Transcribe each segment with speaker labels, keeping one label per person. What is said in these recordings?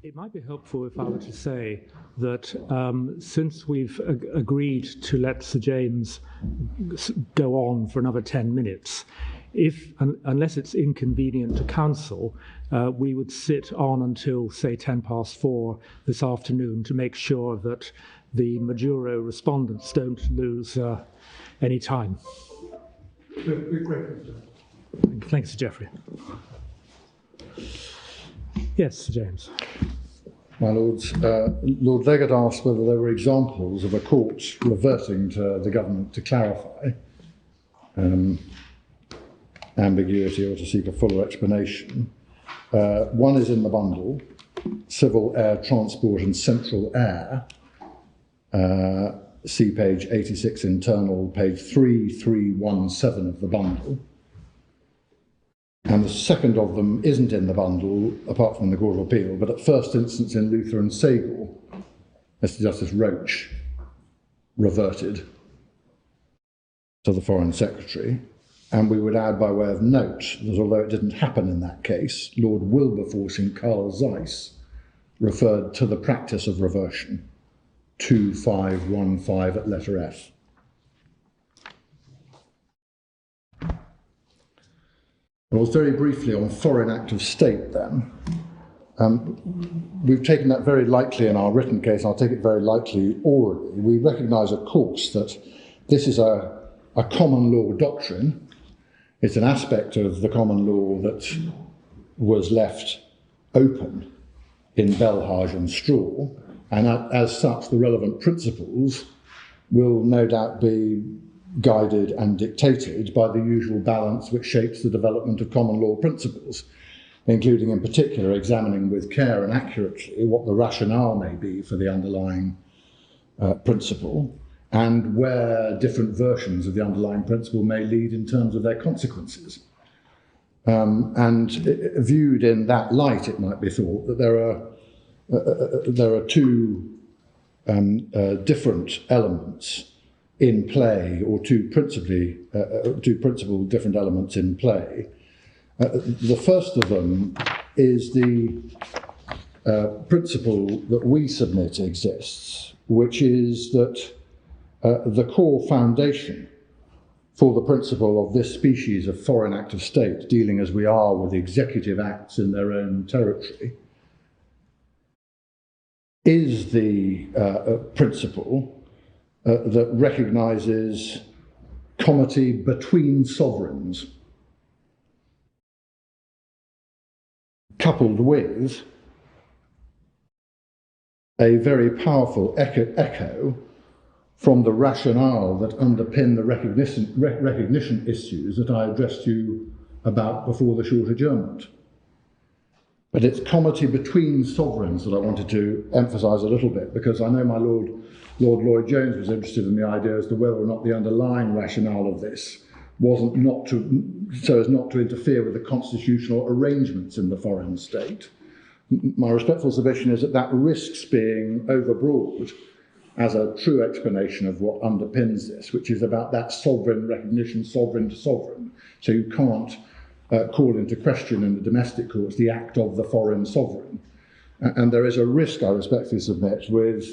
Speaker 1: It might be helpful if I were to say that since we've agreed to let Sir James go on for another 10 minutes, unless it's inconvenient to counsel, we would sit on until, say, 4:10 this afternoon to make sure that the Maduro respondents don't lose any time. Thanks, Sir Geoffrey. Yes, Sir James.
Speaker 2: My Lords, Lord Leggatt asked whether there were examples of a court reverting to the government to clarify ambiguity or to seek a fuller explanation. One is in the bundle, Civil Air Transport and Central Air, see page 86 internal, page 3317 of the bundle. And the second of them isn't in the bundle, apart from the Court of Appeal, but at first instance in Luther and Sagal, Mr. Justice Roach reverted to the Foreign Secretary. And we would add by way of note that although it didn't happen in that case, Lord Wilberforce in Carl Zeiss referred to the practice of reversion, 2515 at letter F. Well, very briefly on foreign act of state then. We've taken that very lightly in our written case, and I'll take it very lightly orally. We recognise, of course, that this is a common law doctrine. It's an aspect of the common law that was left open in Belhage and Straw, and as such, the relevant principles will no doubt be guided and dictated by the usual balance which shapes the development of common law principles, including in particular examining with care and accurately what the rationale may be for the underlying principle and where different versions of the underlying principle may lead in terms of their consequences. And viewed in that light, it might be thought that there are two different elements in play, or two principal different elements in play. The first of them is the principle that we submit exists, which is that the core foundation for the principle of this species of foreign act of state, dealing as we are with executive acts in their own territory, is the principle that recognises comity between sovereigns, coupled with a very powerful echo from the rationale that underpin the recognition issues that I addressed you about before the short adjournment. But it's comity between sovereigns that I wanted to emphasise a little bit, because I know my Lord Lloyd-Jones was interested in the idea as to whether or not the underlying rationale of this wasn't so as not to interfere with the constitutional arrangements in the foreign state. My respectful submission is that that risks being overbroad as a true explanation of what underpins this, which is about that sovereign recognition, sovereign to sovereign. So you can't call into question in the domestic courts the act of the foreign sovereign. And there is a risk, I respectfully submit, with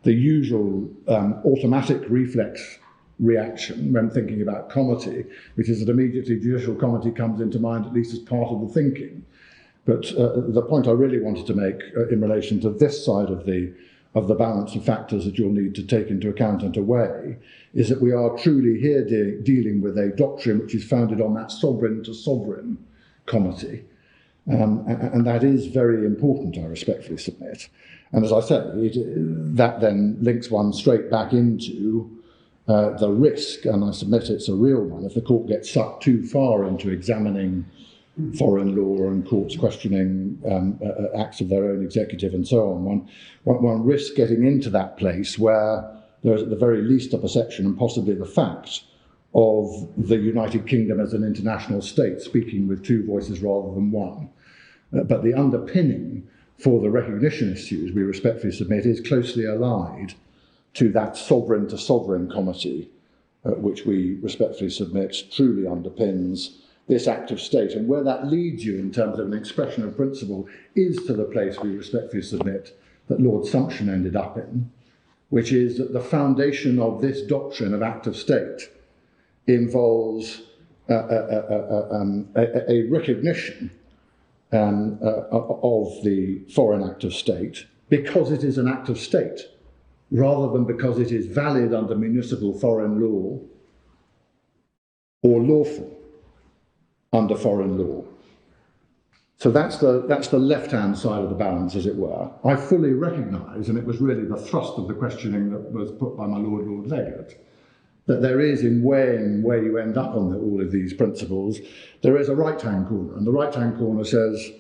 Speaker 2: the usual automatic reflex reaction when thinking about comity, which is that immediately judicial comity comes into mind, at least as part of the thinking. But the point I really wanted to make in relation to this side of the balance of factors that you'll need to take into account and to weigh is that we are truly here dealing with a doctrine which is founded on that sovereign to sovereign comity. And that is very important, I respectfully submit. And as I say, that then links one straight back into the risk, and I submit it's a real one, if the court gets sucked too far into examining foreign law and courts questioning acts of their own executive and so on, one risks getting into that place where there is at the very least a perception and possibly the fact of the United Kingdom as an international state speaking with two voices rather than one. But the underpinning for the recognition issues, we respectfully submit, is closely allied to that sovereign to sovereign comity, which we respectfully submit truly underpins this act of state. And where that leads you in terms of an expression of principle is to the place we respectfully submit that Lord Sumption ended up in, which is that the foundation of this doctrine of act of state involves a recognition of the foreign act of state because it is an act of state, rather than because it is valid under municipal foreign law or lawful under foreign law. So that's the left-hand side of the balance, as it were. I fully recognise, and it was really the thrust of the questioning that was put by my Lord Legate, that there is, in weighing where you end up on all of these principles, there is a right-hand corner, and the right-hand corner says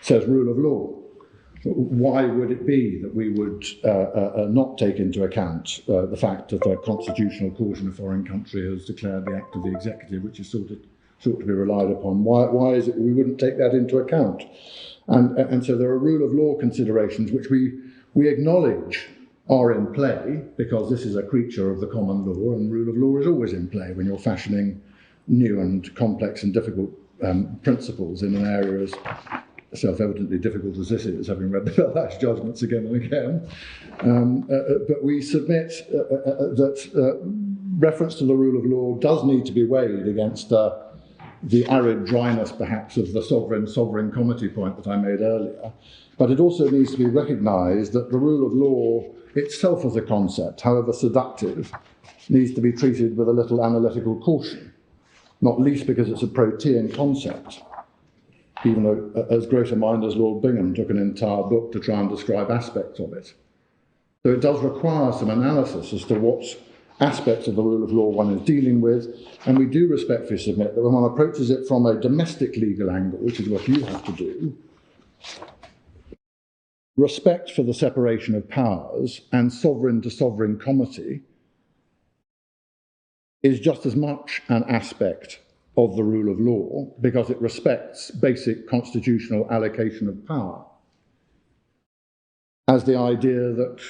Speaker 2: rule of law. Why would it be that we would not take into account the fact that a constitutional court in a foreign country has declared the act of the executive, which is sought to be relied upon? Why is it we wouldn't take that into account? And so there are rule of law considerations which we acknowledge are in play, because this is a creature of the common law, and rule of law is always in play when you're fashioning new and complex and difficult principles in an area as self-evidently difficult as this is, having read the Bell-Ash judgments again and again. But we submit that reference to the rule of law does need to be weighed against the arid dryness, perhaps, of the sovereign comity point that I made earlier. But it also needs to be recognised that the rule of law itself as a concept, however seductive, needs to be treated with a little analytical caution, not least because it's a protean concept, even though as great a mind as Lord Bingham took an entire book to try and describe aspects of it. So it does require some analysis as to what aspects of the rule of law one is dealing with, and we do respectfully submit that when one approaches it from a domestic legal angle, which is what you have to do, respect for the separation of powers and sovereign to sovereign comity is just as much an aspect of the rule of law, because it respects basic constitutional allocation of power, as the idea that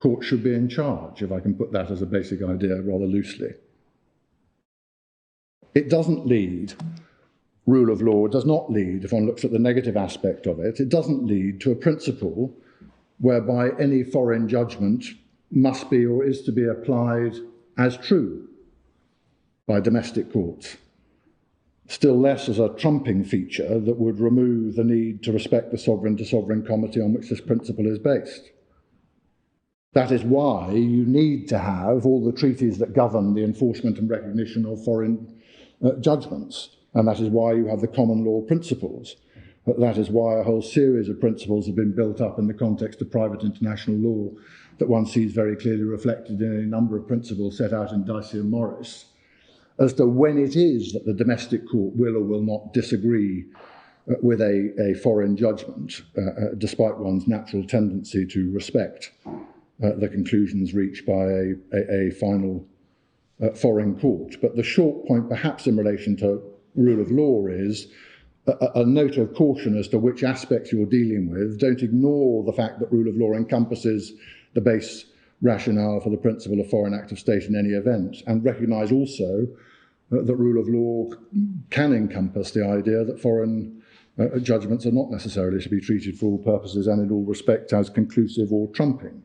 Speaker 2: courts should be in charge, if I can put that as a basic idea rather loosely. It doesn't lead, rule of law does not lead, if one looks at the negative aspect of it, it doesn't lead to a principle whereby any foreign judgment must be or is to be applied as true by domestic courts, still less as a trumping feature that would remove the need to respect the sovereign to sovereign comity on which this principle is based. That is why you need to have all the treaties that govern the enforcement and recognition of foreign judgments, and that is why you have the common law principles. That is why a whole series of principles have been built up in the context of private international law that one sees very clearly reflected in a number of principles set out in Dicey and Morris, as to when it is that the domestic court will or will not disagree with a foreign judgment, despite one's natural tendency to respect the conclusions reached by a final foreign court. But the short point, perhaps in relation to rule of law, is a note of caution as to which aspects you're dealing with. Don't ignore the fact that rule of law encompasses the base rationale for the principle of foreign act of state in any event, and recognise also that rule of law can encompass the idea that foreign judgments are not necessarily to be treated for all purposes and in all respect as conclusive or trumping.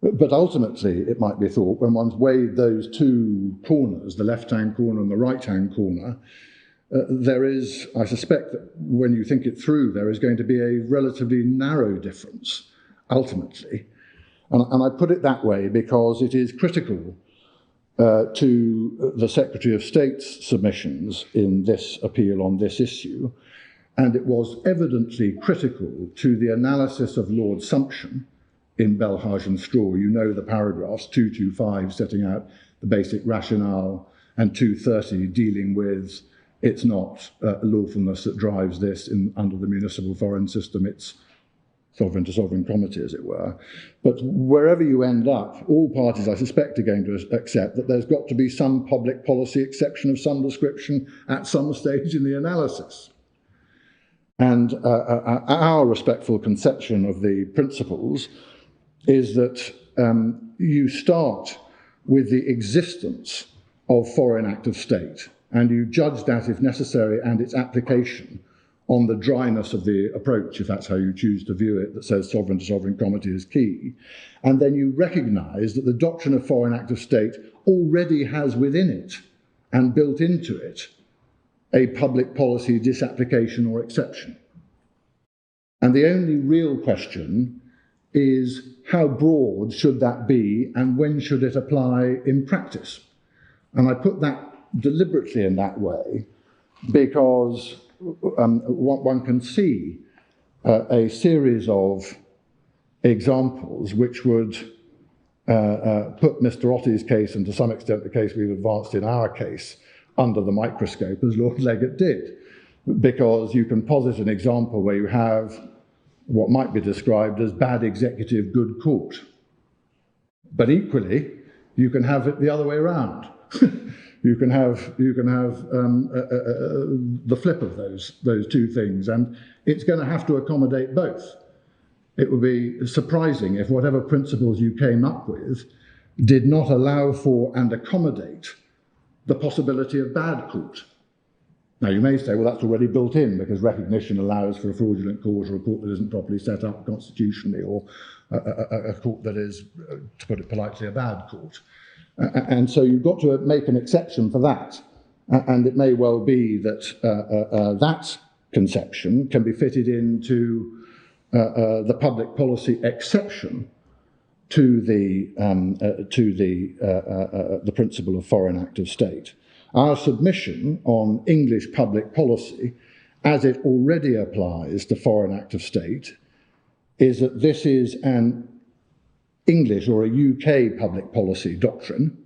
Speaker 2: But ultimately, it might be thought, when one's weighed those two corners, the left-hand corner and the right-hand corner, there is, I suspect that when you think it through, there is going to be a relatively narrow difference, ultimately. And I put it that way because it is critical to the Secretary of State's submissions in this appeal on this issue, and it was evidently critical to the analysis of Lord Sumption in Belhage and Straw. You know the paragraphs, 225 setting out the basic rationale, and 230 dealing with it's not lawfulness that drives this under the municipal foreign system, it's sovereign to sovereign comity, as it were. But wherever you end up, all parties, I suspect, are going to accept that there's got to be some public policy exception of some description at some stage in the analysis. And our respectful conception of the principles is that you start with the existence of foreign act of state and you judge that, if necessary, and its application on the dryness of the approach, if that's how you choose to view it, that says sovereign to sovereign comity is key. And then you recognise that the doctrine of foreign act of state already has within it and built into it a public policy disapplication or exception. And the only real question is how broad should that be and when should it apply in practice? And I put that deliberately in that way because one can see a series of examples which would put Mr. Ottie's case, and to some extent the case we've advanced in our case, under the microscope, as Lord Legate did. Because you can posit an example where you have what might be described as bad executive, good court. But equally, you can have it the other way around. You can have the flip of those two things, and it's going to have to accommodate both. It would be surprising if whatever principles you came up with did not allow for and accommodate the possibility of bad court. Now you may say, well, that's already built in because recognition allows for a fraudulent court or a court that isn't properly set up constitutionally, or a court that is, to put it politely, a bad court. And so you've got to make an exception for that. And it may well be that that conception can be fitted into the public policy exception to the principle of foreign act of state. Our submission on English public policy, as it already applies to foreign act of state, is that this is an English or a UK public policy doctrine.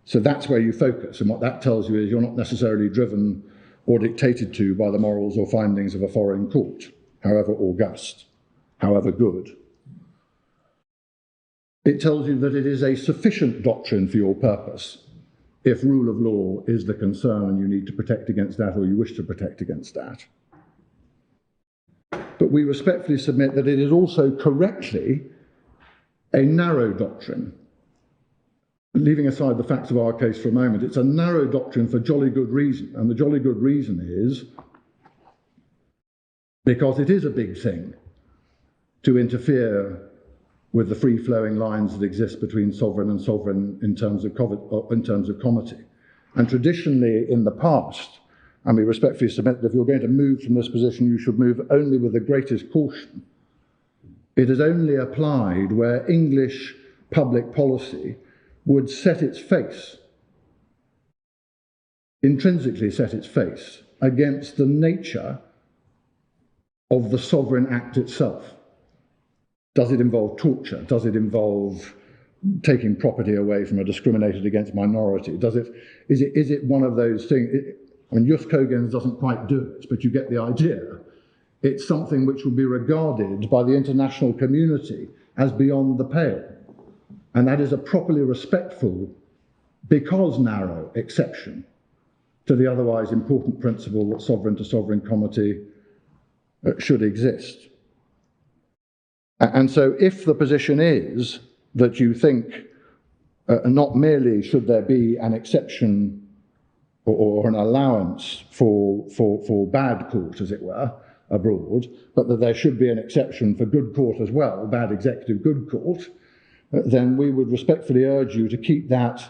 Speaker 2: So that's where you focus, and what that tells you is you're not necessarily driven or dictated to by the morals or findings of a foreign court, however august, however good. It tells you that it is a sufficient doctrine for your purpose if rule of law is the concern and you need to protect against that, or you wish to protect against that. But we respectfully submit that it is also correctly a narrow doctrine. Leaving aside the facts of our case for a moment, it's a narrow doctrine for jolly good reason. And the jolly good reason is because it is a big thing to interfere with the free-flowing lines that exist between sovereign and sovereign in terms of comity. And traditionally in the past, and we respectfully submit that if you're going to move from this position, you should move only with the greatest caution. It is only applied where English public policy would set its face, intrinsically set its face, against the nature of the sovereign act itself. Does it involve torture? Does it involve taking property away from a discriminated against minority? Is it one of those things? I mean, Jus Cogens doesn't quite do it, but you get the idea. It's something which will be regarded by the international community as beyond the pale. And that is a properly respectful, because narrow, exception to the otherwise important principle that sovereign to sovereign comity should exist. And so if the position is that you think not merely should there be an exception or an allowance for bad court, as it were, abroad, but that there should be an exception for good court as well, bad executive, good court, then we would respectfully urge you to keep that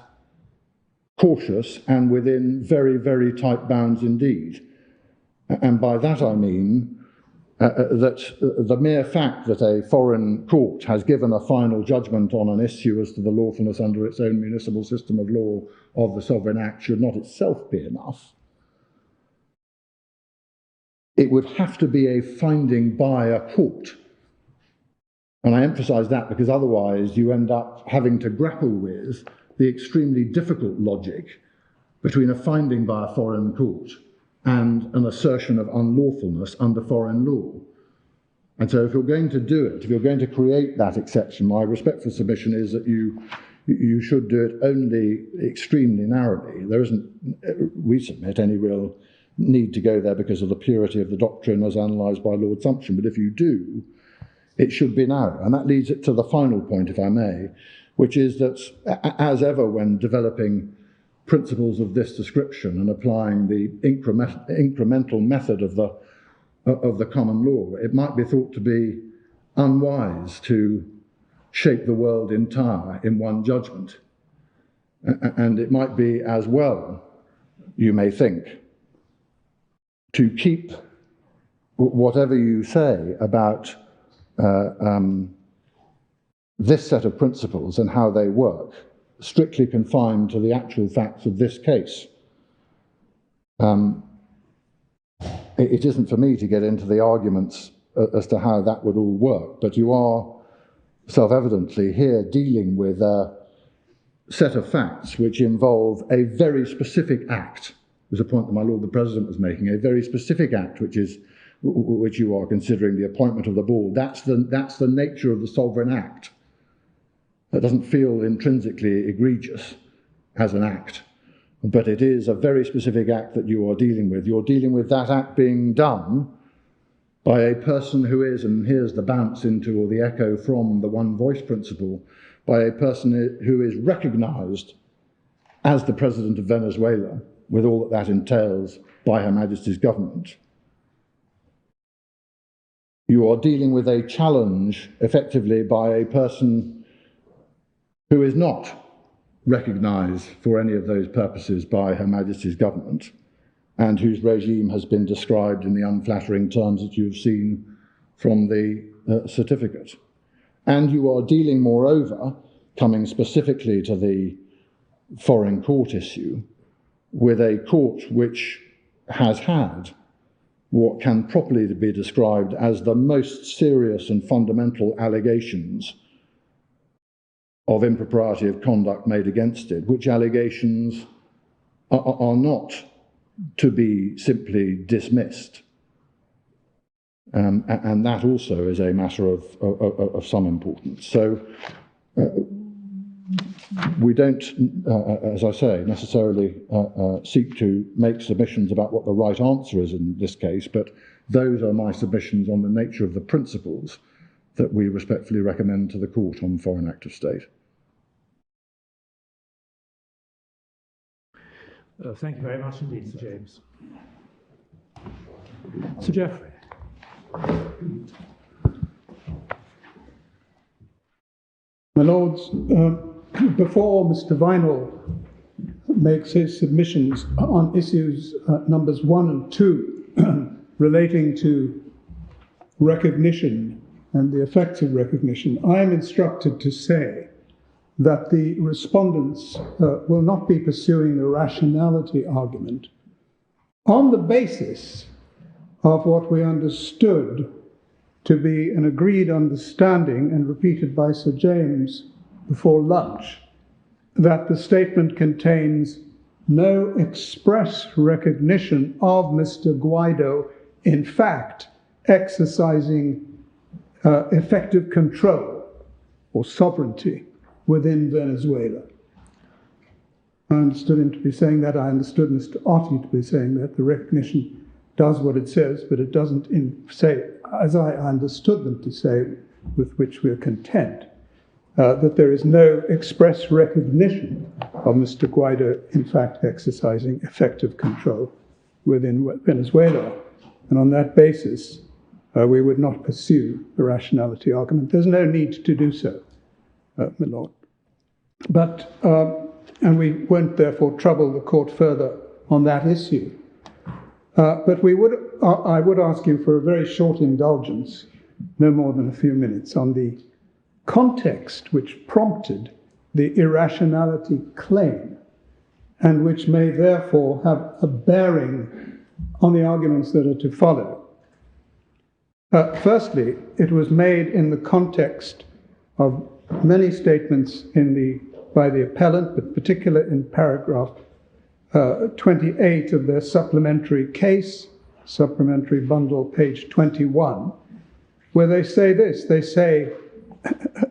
Speaker 2: cautious and within very, very tight bounds indeed. And by that I mean that the mere fact that a foreign court has given a final judgment on an issue as to the lawfulness under its own municipal system of law of the Sovereign Act should not itself be enough. It would have to be a finding by a court. And I emphasize that because otherwise you end up having to grapple with the extremely difficult logic between a finding by a foreign court and an assertion of unlawfulness under foreign law. And so if you're going to do it, if you're going to create that exception, my respectful submission is that you should do it only extremely narrowly. There isn't, we submit, any real need to go there because of the purity of the doctrine as analysed by Lord Sumption. But if you do, it should be narrow. And that leads it to the final point, if I may, which is that, as ever when developing principles of this description and applying the incremental method of the common law, it might be thought to be unwise to shape the world entire in one judgment. And it might be as well, you may think, to keep whatever you say about this set of principles and how they work strictly confined to the actual facts of this case. It isn't for me to get into the arguments as to how that would all work, but you are self-evidently here dealing with a set of facts which involve a very specific act. Was a point that my Lord the President was making, a very specific act which you are considering, the appointment of the board. That's the nature of the sovereign act. That doesn't feel intrinsically egregious as an act, but it is a very specific act that you are dealing with. You're dealing with that act being done by a person who is, and here's the bounce into, or the echo from the one voice principle, by a person who is recognized as the President of Venezuela, with all that entails, by Her Majesty's government. You are dealing with a challenge, effectively, by a person who is not recognised for any of those purposes by Her Majesty's government, and whose regime has been described in the unflattering terms that you have seen from the certificate. And you are dealing, moreover, coming specifically to the foreign court issue, with a court which has had what can properly be described as the most serious and fundamental allegations of impropriety of conduct made against it, which allegations are not to be simply dismissed. And that also is a matter of some importance. So we don't, as I say, necessarily seek to make submissions about what the right answer is in this case, but those are my submissions on the nature of the principles that we respectfully recommend to the court on foreign act of state.
Speaker 1: Thank you very much indeed, Sir James. Sir Geoffrey.
Speaker 3: My Lords, before Mr. Vinall makes his submissions on issues numbers 1 and 2 relating to recognition and the effects of recognition, I am instructed to say that the respondents will not be pursuing the rationality argument on the basis of what we understood to be an agreed understanding and repeated by Sir James before lunch, that the statement contains no express recognition of Mr. Guaidó, in fact, exercising effective control or sovereignty within Venezuela. I understood him to be saying that. I understood Mr. Otti to be saying that the recognition does what it says, but it doesn't say, as I understood them to say, with which we are content, that there is no express recognition of Mr. Guaidó, in fact, exercising effective control within Venezuela. And on that basis, we would not pursue the rationality argument. There's no need to do so, my Lord. But, and we won't therefore trouble the court further on that issue. But I would ask you for a very short indulgence, no more than a few minutes, on the context which prompted the irrationality claim, and which may therefore have a bearing on the arguments that are to follow. Firstly, it was made in the context of many statements by the appellant, but particularly in paragraph 28 of their supplementary case, supplementary bundle, page 21, where they say this. They say,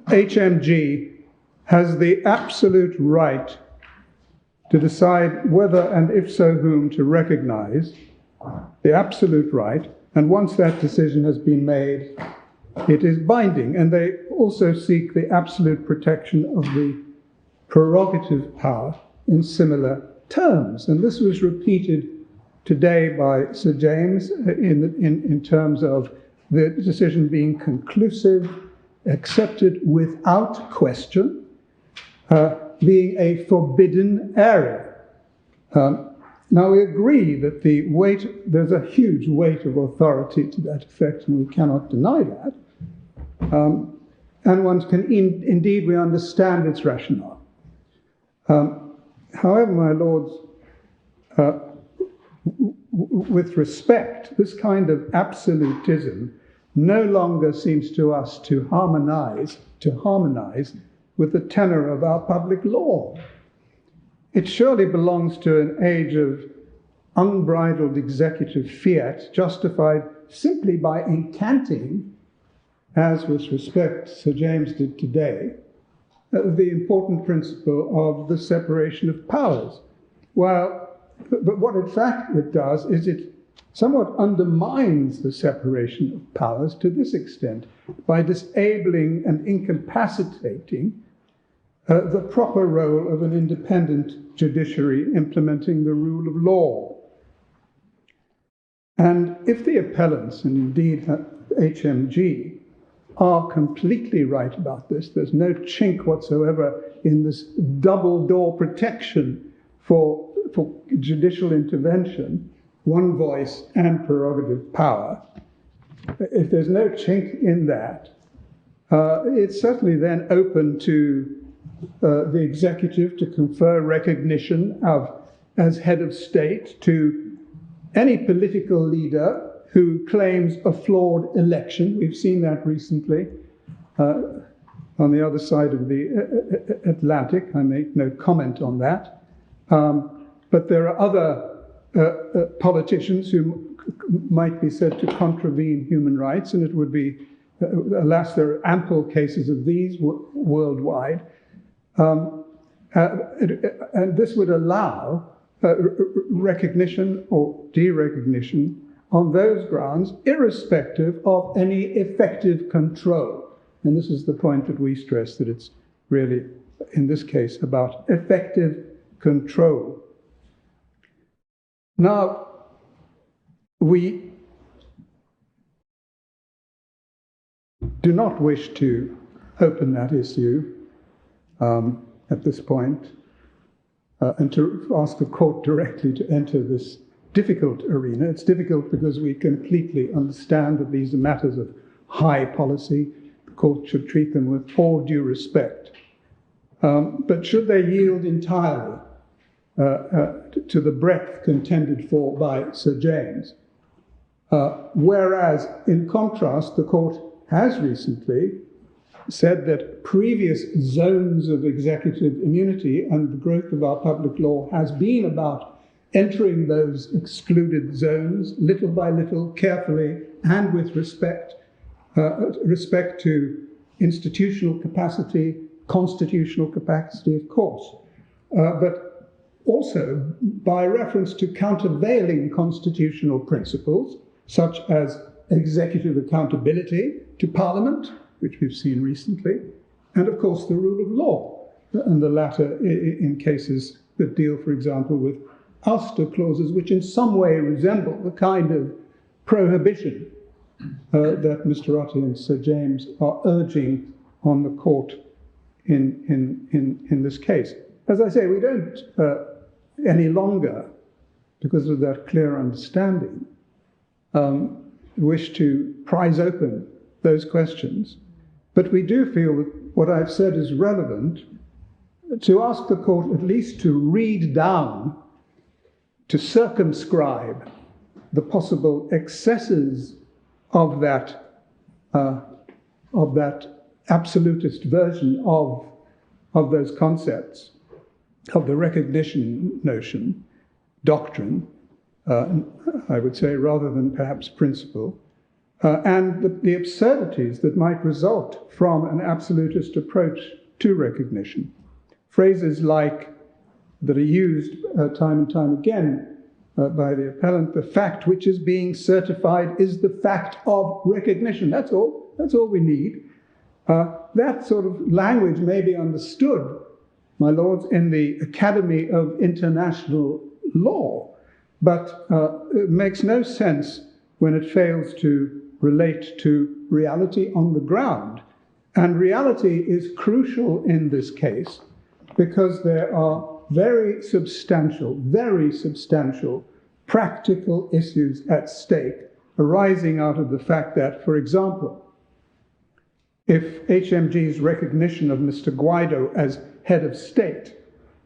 Speaker 3: HMG has the absolute right to decide whether and if so whom to recognize, the absolute right, and once that decision has been made, it is binding. And they also seek the absolute protection of the prerogative power in similar terms. And this was repeated today by Sir James in terms of the decision being conclusive, accepted without question, being a forbidden area. Now we agree that there's a huge weight of authority to that effect, and we cannot deny that. And one can, indeed, we understand its rationale. However, my lords, with respect, this kind of absolutism no longer seems to us to harmonize with the tenor of our public law. It surely belongs to an age of unbridled executive fiat, justified simply by incanting, as with respect Sir James did today, the important principle of the separation of powers. But what in fact it does is it somewhat undermines the separation of powers to this extent by disabling and incapacitating the proper role of an independent judiciary implementing the rule of law. And if the appellants, and indeed HMG, are completely right about this, there's no chink whatsoever in this double door protection for judicial intervention, one voice and prerogative power. If there's no chink in that, it's certainly then open to the executive to confer recognition as head of state to any political leader who claims a flawed election. We've seen that recently on the other side of the Atlantic. I make no comment on that. But there are other politicians who might be said to contravene human rights, and it would be, alas, there are ample cases of these worldwide. And this would allow recognition or derecognition on those grounds, irrespective of any effective control. And this is the point that we stress, that it's really, in this case, about effective control. Now, we do not wish to open that issue at this point and to ask the court directly to enter this difficult arena. It's difficult because we completely understand that these are matters of high policy. The court should treat them with all due respect. But should they yield entirely to the breadth contended for by Sir James, whereas in contrast the court has recently said that previous zones of executive immunity and the growth of our public law has been about entering those excluded zones little by little, carefully, and with respect to institutional capacity, constitutional capacity, of course, but also by reference to countervailing constitutional principles, such as executive accountability to Parliament, which we've seen recently, and of course the rule of law, and the latter in cases that deal, for example, with ouster clauses, which in some way resemble the kind of prohibition that Mr. Otte and Sir James are urging on the court in this case. As I say, we don't any longer, because of that clear understanding, wish to prise open those questions. But we do feel that what I've said is relevant to ask the court at least to read down, to circumscribe the possible excesses of that absolutist version of those concepts, of the recognition notion, doctrine, I would say, rather than perhaps principle, and the absurdities that might result from an absolutist approach to recognition. Phrases like, that are used time and time again by the appellant, the fact which is being certified is the fact of recognition. That's all we need. That sort of language may be understood my lords, in the Academy of International Law, but it makes no sense when it fails to relate to reality on the ground. And reality is crucial in this case because there are very substantial practical issues at stake arising out of the fact that, for example, if HMG's recognition of Mr. Guaidó as head of state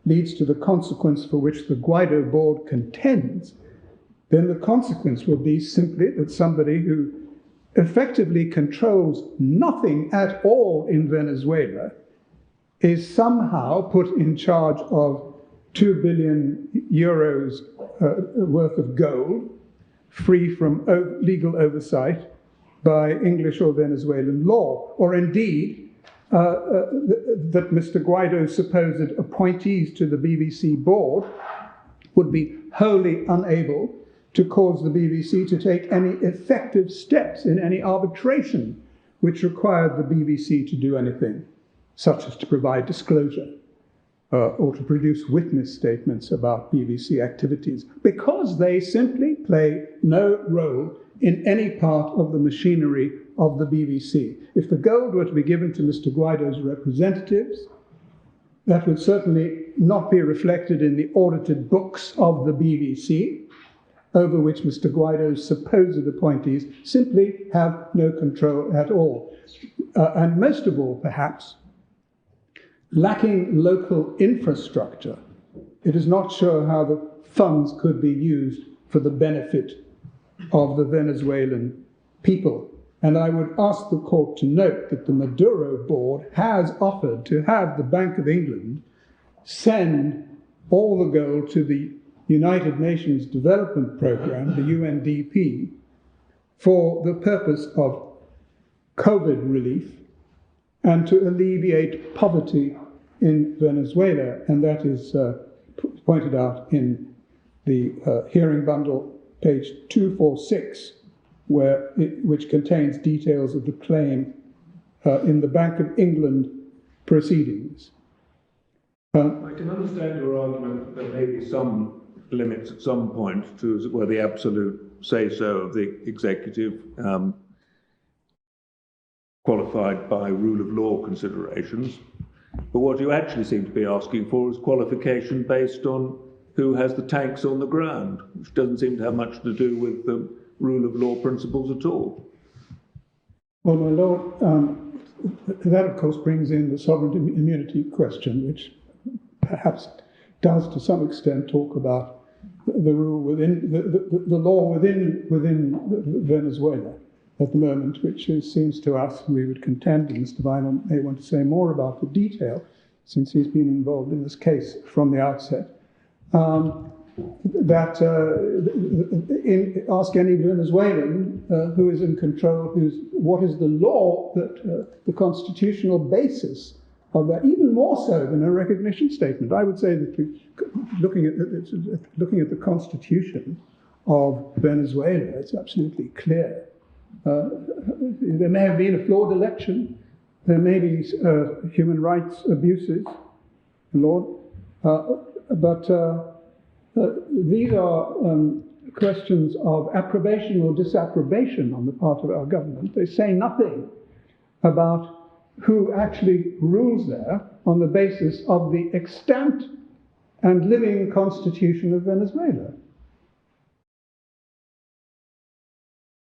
Speaker 3: leads to the consequence for which the Guaidó board contends, then the consequence will be simply that somebody who effectively controls nothing at all in Venezuela is somehow put in charge of 2 billion euros worth of gold, free from legal oversight by English or Venezuelan law, or indeed that Mr. Guaido's supposed appointees to the BBC board would be wholly unable to cause the BBC to take any effective steps in any arbitration which required the BBC to do anything, such as to provide disclosure or to produce witness statements about BBC activities, because they simply play no role in any part of the machinery of the BBC. If the gold were to be given to Mr. Guaido's representatives, that would certainly not be reflected in the audited books of the BBC, over which Mr. Guaido's supposed appointees simply have no control at all. And most of all, perhaps, lacking local infrastructure, it is not sure how the funds could be used for the benefit of the Venezuelan people. And I would ask the court to note that the Maduro board has offered to have the Bank of England send all the gold to the United Nations Development Programme, the UNDP, for the purpose of COVID relief and to alleviate poverty in Venezuela. And that is pointed out in the hearing bundle, page 246, which contains details of the claim in the Bank of England proceedings.
Speaker 4: I can understand your argument that there may be some limits at some point to, as it were, the absolute say-so of the executive, qualified by rule of law considerations. But what you actually seem to be asking for is qualification based on who has the tanks on the ground, which doesn't seem to have much to do with the rule of law principles at all.
Speaker 3: Well, my lord, that of course brings in the sovereign immunity question, which perhaps does to some extent talk about the rule within the law within Venezuela at the moment, which seems to us, we would contend, and Mr. Vinell may want to say more about the detail, since he's been involved in this case from the outset, ask any Venezuelan who is in control, what is the law that the constitutional basis of that, even more so than a recognition statement. I would say that looking at the constitution of Venezuela, it's absolutely clear. There may have been a flawed election, there may be human rights abuses, Lord, but these are questions of approbation or disapprobation on the part of our government. They say nothing about who actually rules there on the basis of the extant and living constitution of Venezuela.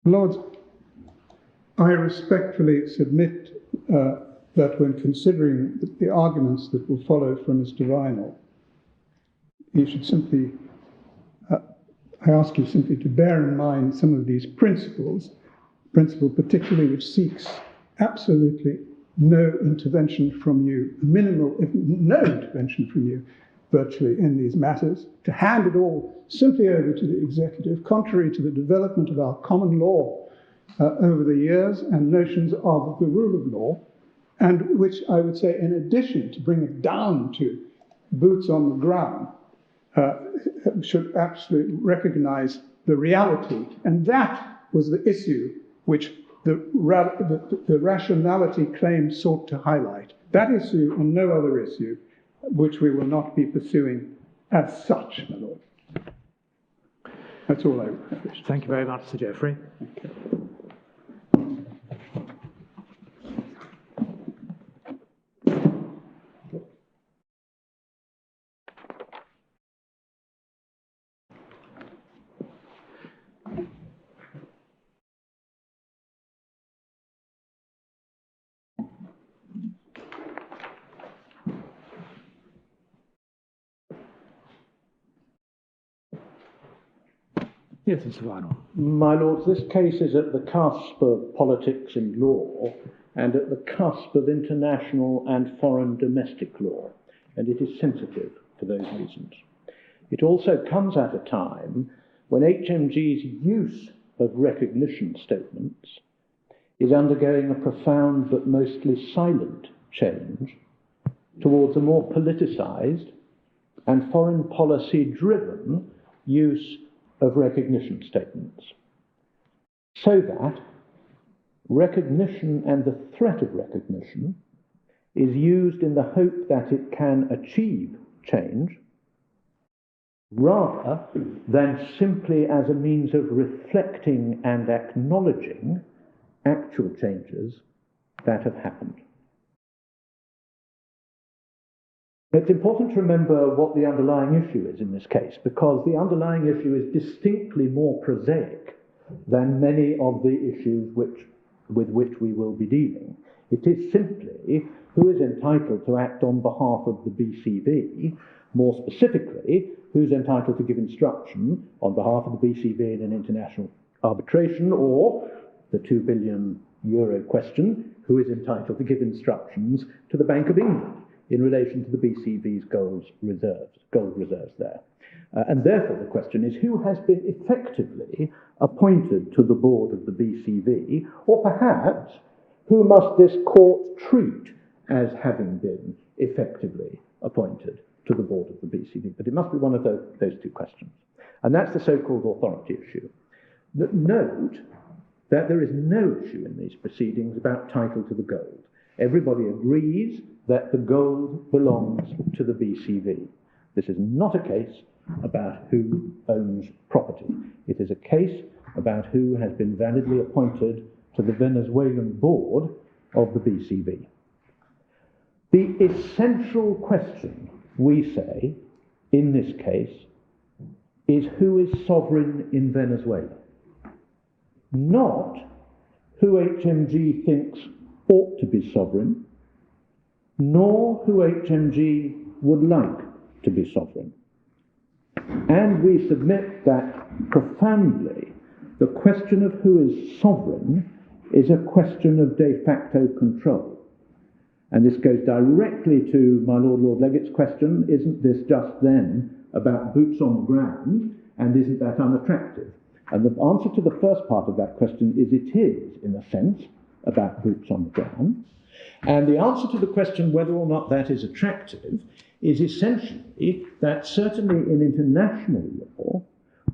Speaker 3: Lords, I respectfully submit that when considering the arguments that will follow from Mr. Vinell, you should simply, I ask you simply to bear in mind some of these principle particularly which seeks absolutely no intervention from you, minimal, if no intervention from you, virtually in these matters, to hand it all simply over to the executive, contrary to the development of our common law over the years and notions of the rule of law, and which I would say, in addition, to bring it down to boots on the ground, should absolutely recognize the reality. And that was the issue which the rationality claim sought to highlight. That issue and no other issue which we will not be pursuing as such, my Lord. That's all I wish.
Speaker 1: Thank you very much, Sir Geoffrey. Yes, Mr. Vinyl.
Speaker 5: My Lords, this case is at the cusp of politics and law, and at the cusp of international and foreign domestic law, and it is sensitive for those reasons. It also comes at a time when HMG's use of recognition statements is undergoing a profound but mostly silent change towards a more politicised and foreign policy-driven use of recognition statements, so that recognition and the threat of recognition is used in the hope that it can achieve change, rather than simply as a means of reflecting and acknowledging actual changes that have happened. It's important to remember what the underlying issue is in this case, because the underlying issue is distinctly more prosaic than many of the issues with which we will be dealing. It is simply who is entitled to act on behalf of the BCV, more specifically, who's entitled to give instruction on behalf of the BCV in an international arbitration, or the €2 billion question, who is entitled to give instructions to the Bank of England in relation to the BCV's gold reserves there. And therefore the question is, who has been effectively appointed to the board of the BCV, or perhaps who must this court treat as having been effectively appointed to the board of the BCV? But it must be one of those two questions. And that's the so-called authority issue. Note that there is no issue in these proceedings about title to the gold. Everybody agrees that the gold belongs to the BCV. This is not a case about who owns property. It is a case about who has been validly appointed to the Venezuelan board of the BCV. The essential question, we say, in this case, is who is sovereign in Venezuela? Not who HMG thinks ought to be sovereign, nor who HMG would like to be sovereign. And we submit that profoundly the question of who is sovereign is a question of de facto control. And this goes directly to my Lord Legate's question, isn't this just then about boots on the ground, and isn't that unattractive? And the answer to the first part of that question is it is, in a sense, about boots on the ground. And the answer to the question whether or not that is attractive is essentially that certainly in international law,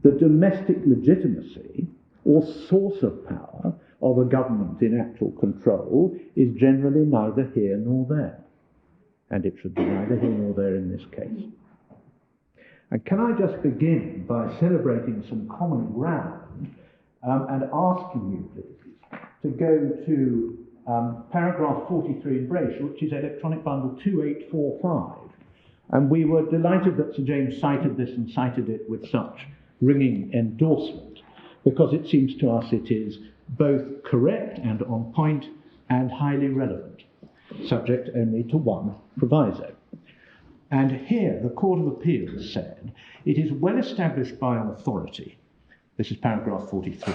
Speaker 5: the domestic legitimacy or source of power of a government in actual control is generally neither here nor there. And it should be neither here nor there in this case. And can I just begin by celebrating some common ground and asking you, please, to go to paragraph 43 in Brace, which is electronic bundle 2845. And we were delighted that Sir James cited this and cited it with such ringing endorsement, because it seems to us it is both correct and on point and highly relevant, subject only to one proviso. And here the Court of Appeal said, it is well established by authority, this is paragraph 43,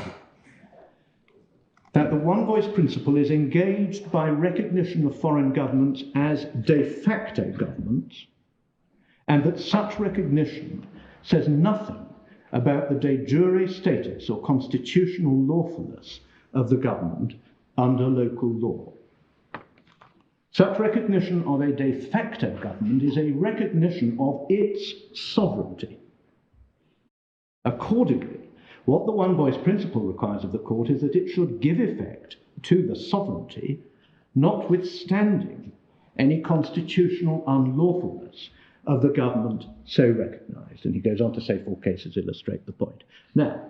Speaker 5: that the one voice principle is engaged by recognition of foreign governments as de facto governments, and that such recognition says nothing about the de jure status or constitutional lawfulness of the government under local law. Such recognition of a de facto government is a recognition of its sovereignty. Accordingly, what the one voice principle requires of the court is that it should give effect to the sovereignty, notwithstanding any constitutional unlawfulness of the government so recognised. And he goes on to say 4 cases illustrate the point. Now,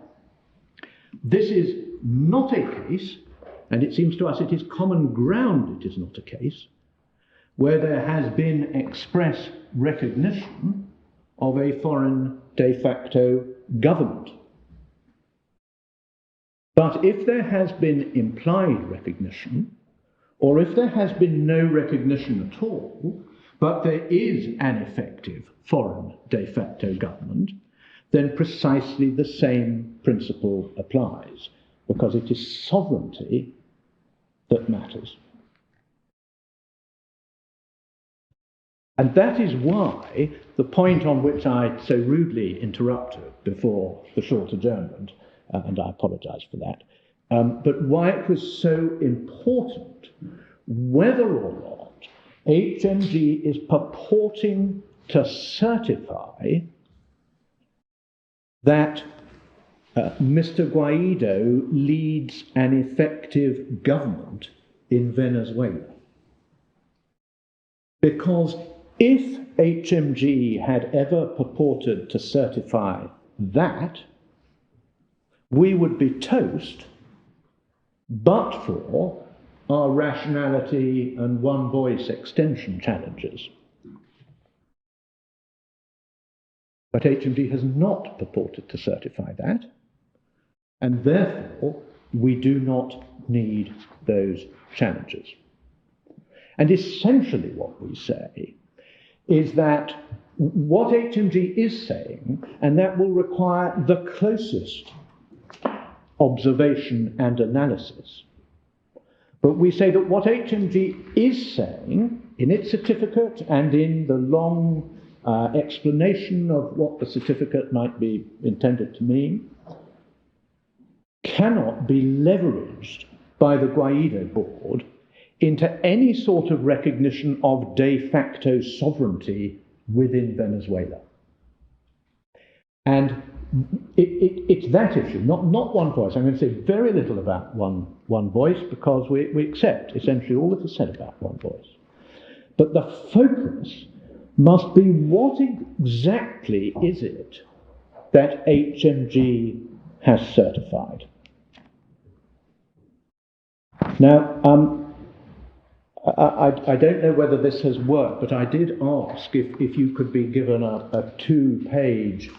Speaker 5: this is not a case, and it seems to us it is common ground it is not a case, where there has been express recognition of a foreign de facto government. But if there has been implied recognition, or if there has been no recognition at all, but there is an effective foreign de facto government, then precisely the same principle applies, because it is sovereignty that matters. And that is why the point on which I so rudely interrupted before the short adjournment, and I apologise for that, but why it was so important whether or not HMG is purporting to certify that Mr. Guaidó leads an effective government in Venezuela. Because if HMG had ever purported to certify that, we would be toast, but for our rationality and one voice extension challenges. But HMG has not purported to certify that, and therefore we do not need those challenges. And essentially what we say is that what HMG is saying, and that will require the closest observation and analysis, but we say that what HMG is saying in its certificate and in the long explanation of what the certificate might be intended to mean cannot be leveraged by the Guaidó board into any sort of recognition of de facto sovereignty within Venezuela. And it's that issue, not one voice. I'm going to say very little about one voice, because we accept essentially all that is said about one voice. But the focus must be what exactly is it that HMG has certified. Now, I don't know whether this has worked, but I did ask if you could be given a 2-page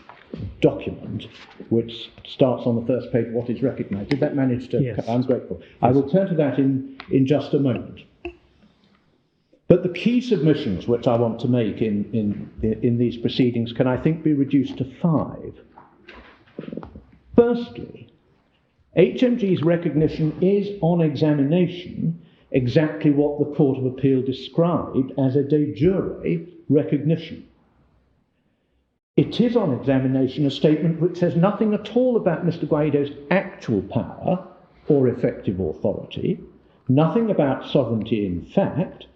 Speaker 5: document which starts on the first page, what is recognised. Did that manage to...
Speaker 1: Yes.
Speaker 5: I'm grateful. Yes. I will turn to that in just a moment. But the key submissions which I want to make in these proceedings can, I think, be reduced to 5. Firstly, HMG's recognition is, on examination, exactly what the Court of Appeal described as a de jure recognition. It is, on examination, a statement which says nothing at all about Mr. Guaidó's actual power or effective authority, nothing about sovereignty in fact,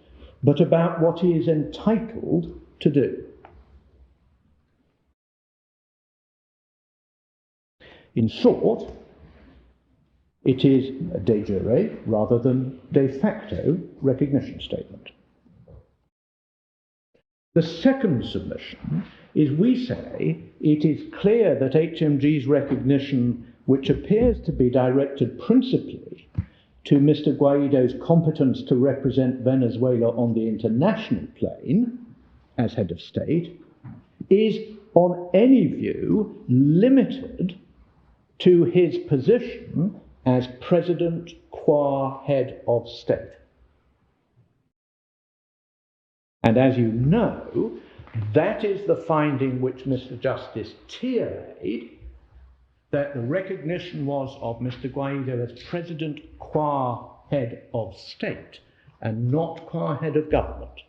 Speaker 5: but about what he is entitled to do. In short, it is a de jure rather than de facto recognition statement. The second submission is we say it is clear that HMG's recognition, which appears to be directed principally to Mr. Guaidó's competence to represent Venezuela on the international plane as head of state, is on any view limited to his position as president qua head of state. And as you know, that is the finding which Mr. Justice Tier made, that the recognition was of Mr. Guaidó as president qua head of state and not qua head of government.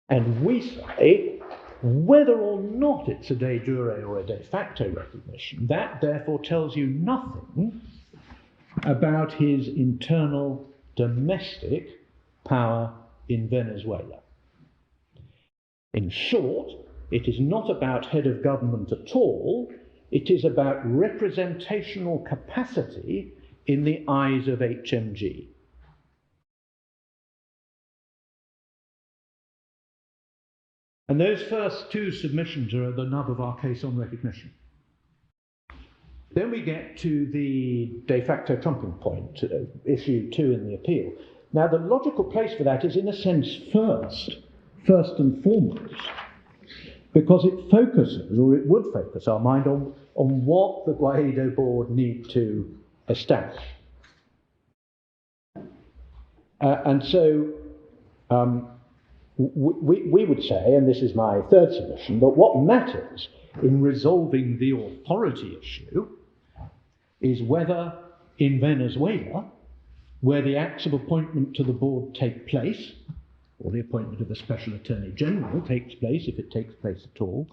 Speaker 5: And we say, whether or not it's a de jure or a de facto recognition, that therefore tells you nothing about his internal domestic power in Venezuela. In short, it is not about head of government at all, it is about representational capacity in the eyes of HMG. And those first two submissions are the nub of our case on recognition. Then we get to the de facto trumping point, issue 2 in the appeal. Now, the logical place for that is, in a sense, first and foremost, because it focuses, or it would focus our mind on what the Guaidó board need to establish. And so we would say, and this is my third submission, that what matters in resolving the authority issue is whether in Venezuela, where the acts of appointment to the board take place, or the appointment of a special attorney general takes place, if it takes place at all,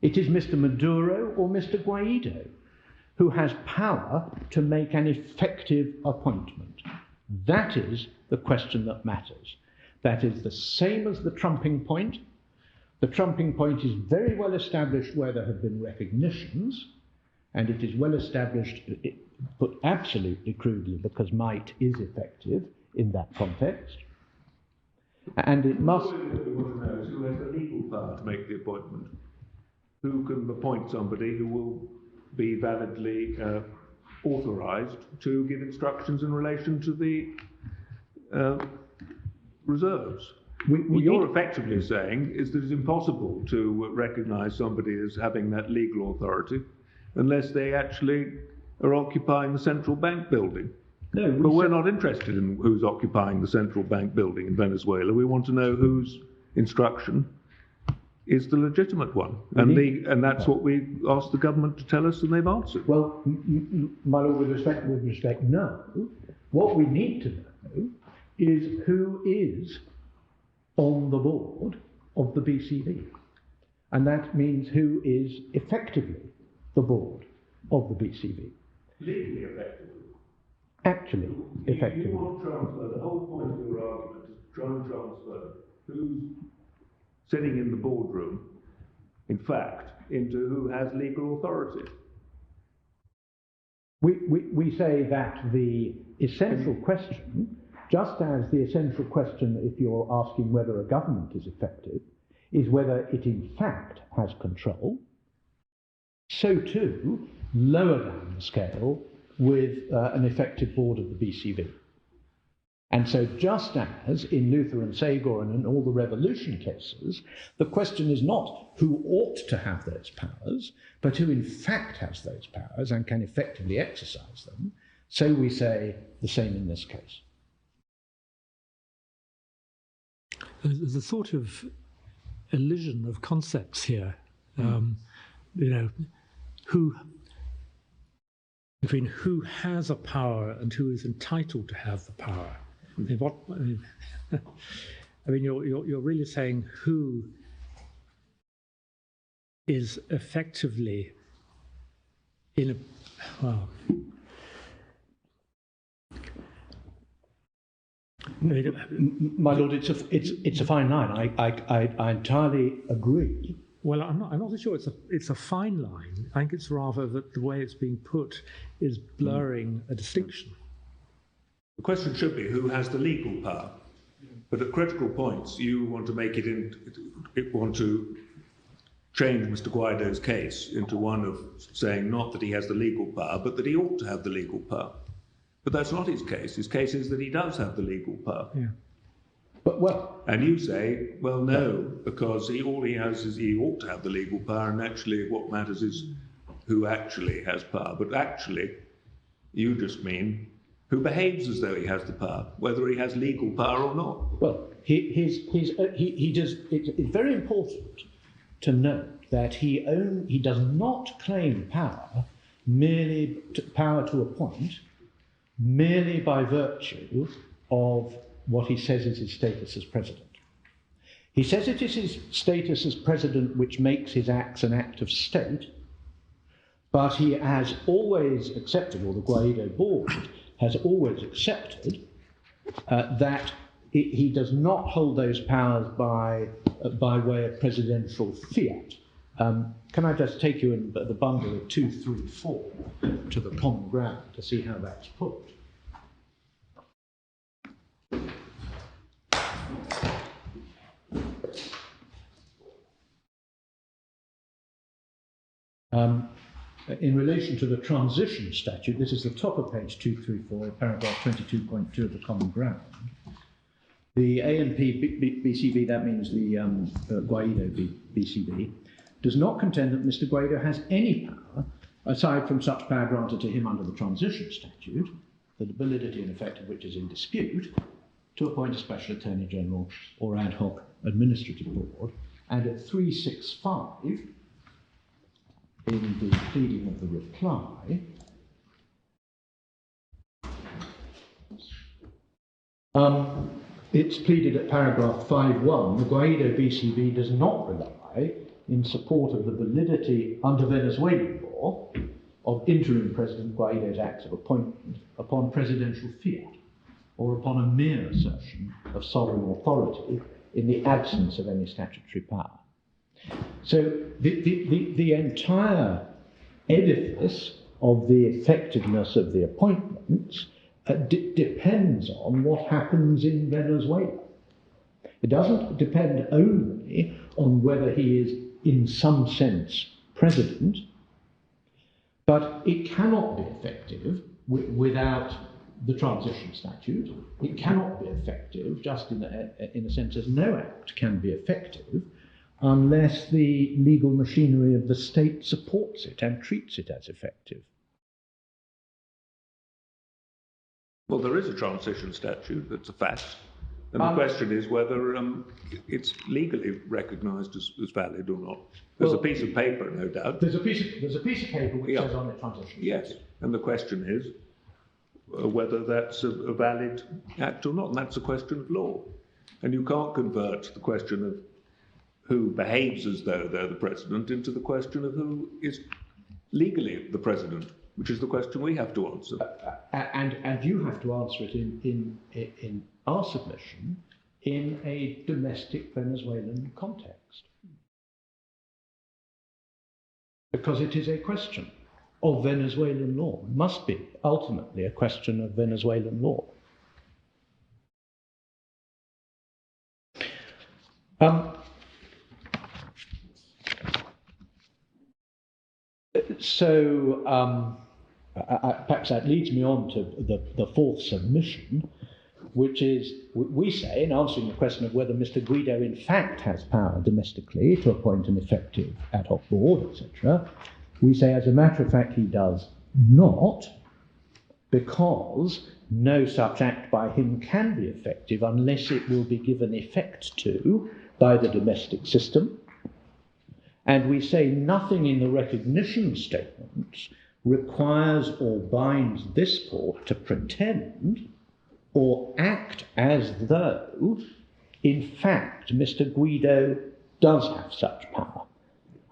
Speaker 5: it is Mr. Maduro or Mr. Guaidó who has power to make an effective appointment. That is the question that matters. That is the same as the trumping point. The trumping point is very well established where there have been recognitions, and it is well established, put absolutely crudely, because might is effective in that context. And it must...
Speaker 4: What we want to know is who has the legal power to make the appointment. Who can appoint somebody who will be validly authorised to give instructions in relation to the reserves? What you're effectively saying is that it's impossible to recognise somebody as having that legal authority unless they actually are occupying the central bank building.
Speaker 5: No,
Speaker 4: but we're not interested in who's occupying the central bank building in Venezuela. We want to know whose instruction is the legitimate one. And that's what we asked the government to tell us, and they've answered.
Speaker 5: Well, my Lord, with respect, no. What we need to know is who is on the board of the BCV. And that means who is effectively the board of the BCV.
Speaker 4: Legally effectively.
Speaker 5: Actually, effectively.
Speaker 4: You want transfer, the whole point of your argument is to try and transfer who's sitting in the boardroom, in fact, into who has legal authority.
Speaker 5: We say that the essential question, just as the essential question if you're asking whether a government is effective, is whether it in fact has control, so too, lower down the scale, with an effective board of the BCV. And so just as in Luther and Sagor and in all the revolution cases, the question is not who ought to have those powers, but who in fact has those powers and can effectively exercise them. So we say the same in this case.
Speaker 1: There's a sort of elision of concepts here. Between who has a power and who is entitled to have the power. You're really saying who is effectively in a
Speaker 5: my Lord, it's a fine line. I entirely agree.
Speaker 1: Well, I'm not so sure it's a fine line. I think it's rather that the way it's being put is blurring a distinction.
Speaker 4: The question should be who has the legal power. But at critical points, you want to make want to change Mr. Guaidó's case into one of saying not that he has the legal power, but that he ought to have the legal power. But that's not his case. His case is that he does have the legal power.
Speaker 1: Yeah.
Speaker 4: And you say, well, no, because all he has is he ought to have the legal power, and actually what matters is who actually has power. But actually, you just mean who behaves as though he has the power, whether he has legal power or not.
Speaker 5: Well, he does. It's very important to note that he does not claim power power to appoint merely by virtue of what he says is his status as president. He says it is his status as president which makes his acts an act of state, but he has always accepted, or the Guaidó board has always accepted, that he does not hold those powers by way of presidential fiat. Can I just take you in the bundle of 2, 3, 4 to the common ground to see how that's put? In relation to the transition statute, this is the top of page 234, paragraph 22.2 of the Common Ground. The ANP BCB, that means the Guaidó BCB, does not contend that Mr. Guaidó has any power, aside from such power granted to him under the transition statute, the validity and effect of which is in dispute, to appoint a special attorney general or ad hoc administrative board. And at 365, in the pleading of the reply, it's pleaded at paragraph 5.1, the Guaidó BCB does not rely in support of the validity under Venezuelan law of interim President Guaidó's acts of appointment upon presidential fiat or upon a mere assertion of sovereign authority in the absence of any statutory power. So the entire edifice of the effectiveness of the appointments depends on what happens in Venezuela. It doesn't depend only on whether he is, in some sense, president, but it cannot be effective without the transition statute. It cannot be effective, just in a sense as no act can be effective, unless the legal machinery of the state supports it and treats it as effective.
Speaker 4: Well, there is a transition statute, that's a fact. And the question is whether it's legally recognised as valid or not. There's a piece of paper, no doubt.
Speaker 5: There's a piece of paper which says on the transition.
Speaker 4: Yes, and the question is whether that's a valid act or not, and that's a question of law. And you can't convert the question of who behaves as though they're the president into the question of who is legally the president, which is the question we have to answer.
Speaker 5: And you have to answer it in our submission in a domestic Venezuelan context. Because it is a question of Venezuelan law. It must be ultimately a question of Venezuelan law. Perhaps that leads me on to the fourth submission, which is, we say, in answering the question of whether Mr. Guaidó in fact has power domestically to appoint an effective ad hoc board, etc., we say, as a matter of fact, he does not, because no such act by him can be effective unless it will be given effect to by the domestic system. And we say nothing in the recognition statements requires or binds this court to pretend or act as though, in fact, Mr. Guaidó does have such power.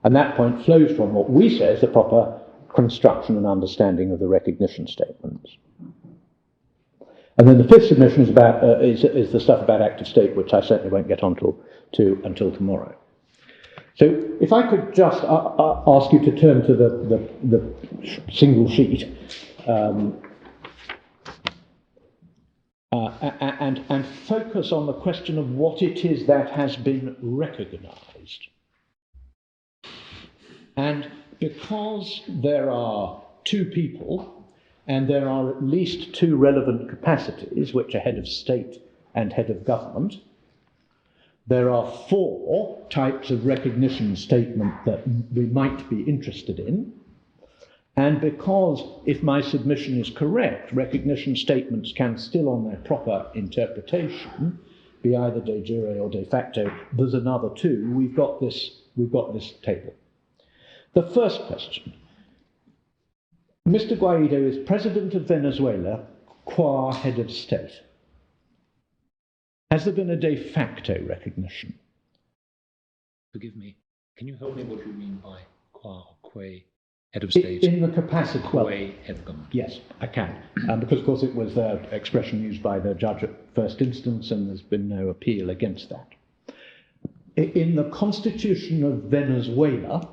Speaker 5: And that point flows from what we say is the proper construction and understanding of the recognition statements. And then the fifth submission is the stuff about active state, which I certainly won't get onto until tomorrow. So if I could just ask you to turn to the single sheet and focus on the question of what it is that has been recognised. And because there are two people and there are at least two relevant capacities, which are head of state and head of government, there are four types of recognition statement that we might be interested in. And because, if my submission is correct, recognition statements can still, on their proper interpretation, be either de jure or de facto, there's another two. We've got this table. The first question. Mr. Guaidó is president of Venezuela qua head of state. Has there been a de facto recognition?
Speaker 6: Forgive me, can you help me what you mean by qua or que head of state?
Speaker 5: In the capacity,
Speaker 6: qua head of government.
Speaker 5: Yes, I can. Because, of course, it was the expression used by the judge at first instance, and there's been no appeal against that. In the Constitution of Venezuela,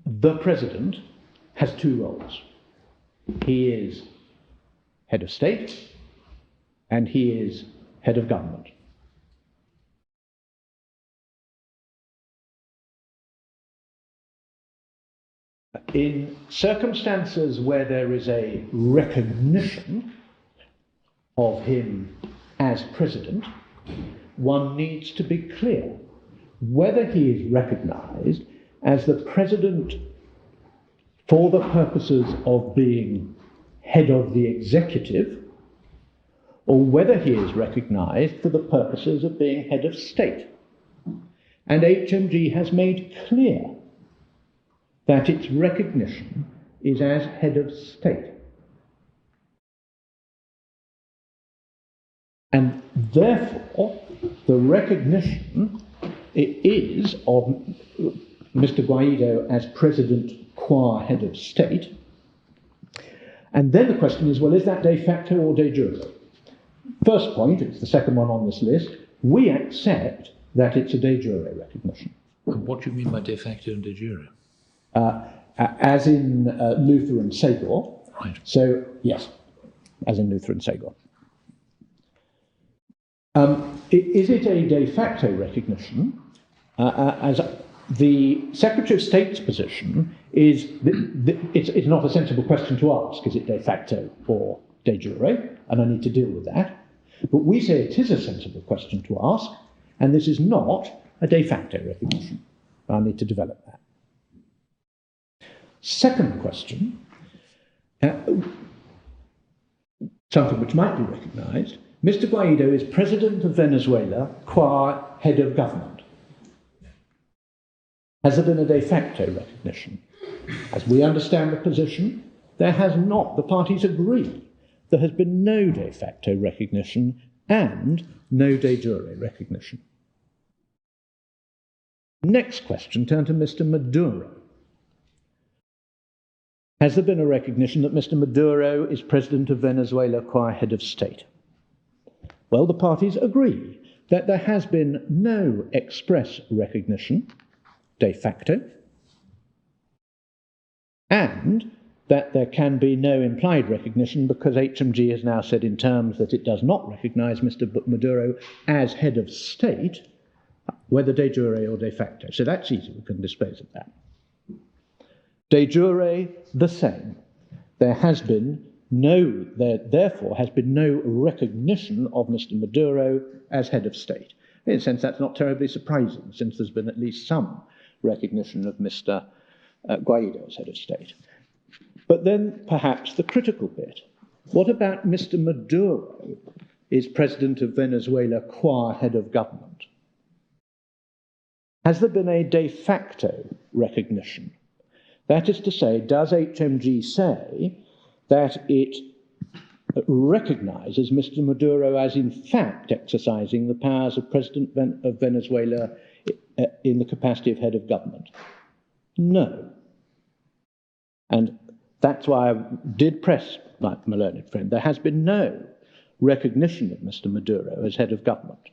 Speaker 5: the president has two roles. He is head of state, and he is head of government. in circumstances where there is a recognition of him as president, one needs to be clear whether he is recognised as the president for the purposes of being head of the executive, or whether he is recognised for the purposes of being head of state. And HMG has made clear that its recognition is as head of state. And therefore, the recognition is of Mr. Guaidó as president qua head of state. And then the question is, well, is that de facto or de jure? First point, it's the second one on this list, we accept that it's a de jure recognition.
Speaker 6: And what do you mean by de facto and de jure?
Speaker 5: As in Luther and Sagor.
Speaker 6: Right.
Speaker 5: So, yes, as in Luther and Sagor. Is it a de facto recognition? As the Secretary of State's position is, it's not a sensible question to ask, is it de facto or de jure? And I need to deal with that. But we say it is a sensible question to ask, and this is not a de facto recognition. I need to develop that. Second question, something which might be recognised, Mr. Guaidó is president of Venezuela qua head of government. Has there been a de facto recognition? As we understand the position, there has not. The parties agree. There has been no de facto recognition and no de jure recognition. Next question, turn to Mr. Maduro. Has there been a recognition that Mr. Maduro is president of Venezuela qua head of state? Well, the parties agree that there has been no express recognition, de facto, and that there can be no implied recognition because HMG has now said in terms that it does not recognise Mr. Maduro as head of state, whether de jure or de facto. So that's easy, we can dispose of that. De jure, the same. There therefore has been no recognition of Mr. Maduro as head of state. In a sense, that's not terribly surprising, since there's been at least some recognition of Mr. Guaidó as head of state. But then, perhaps, the critical bit. What about Mr. Maduro is president of Venezuela qua head of government? Has there been a de facto recognition? That is to say, does HMG say that it recognises Mr. Maduro as in fact exercising the powers of President of Venezuela in the capacity of head of government? No. And that's why I did press my learned friend. There has been no recognition of Mr. Maduro as head of government.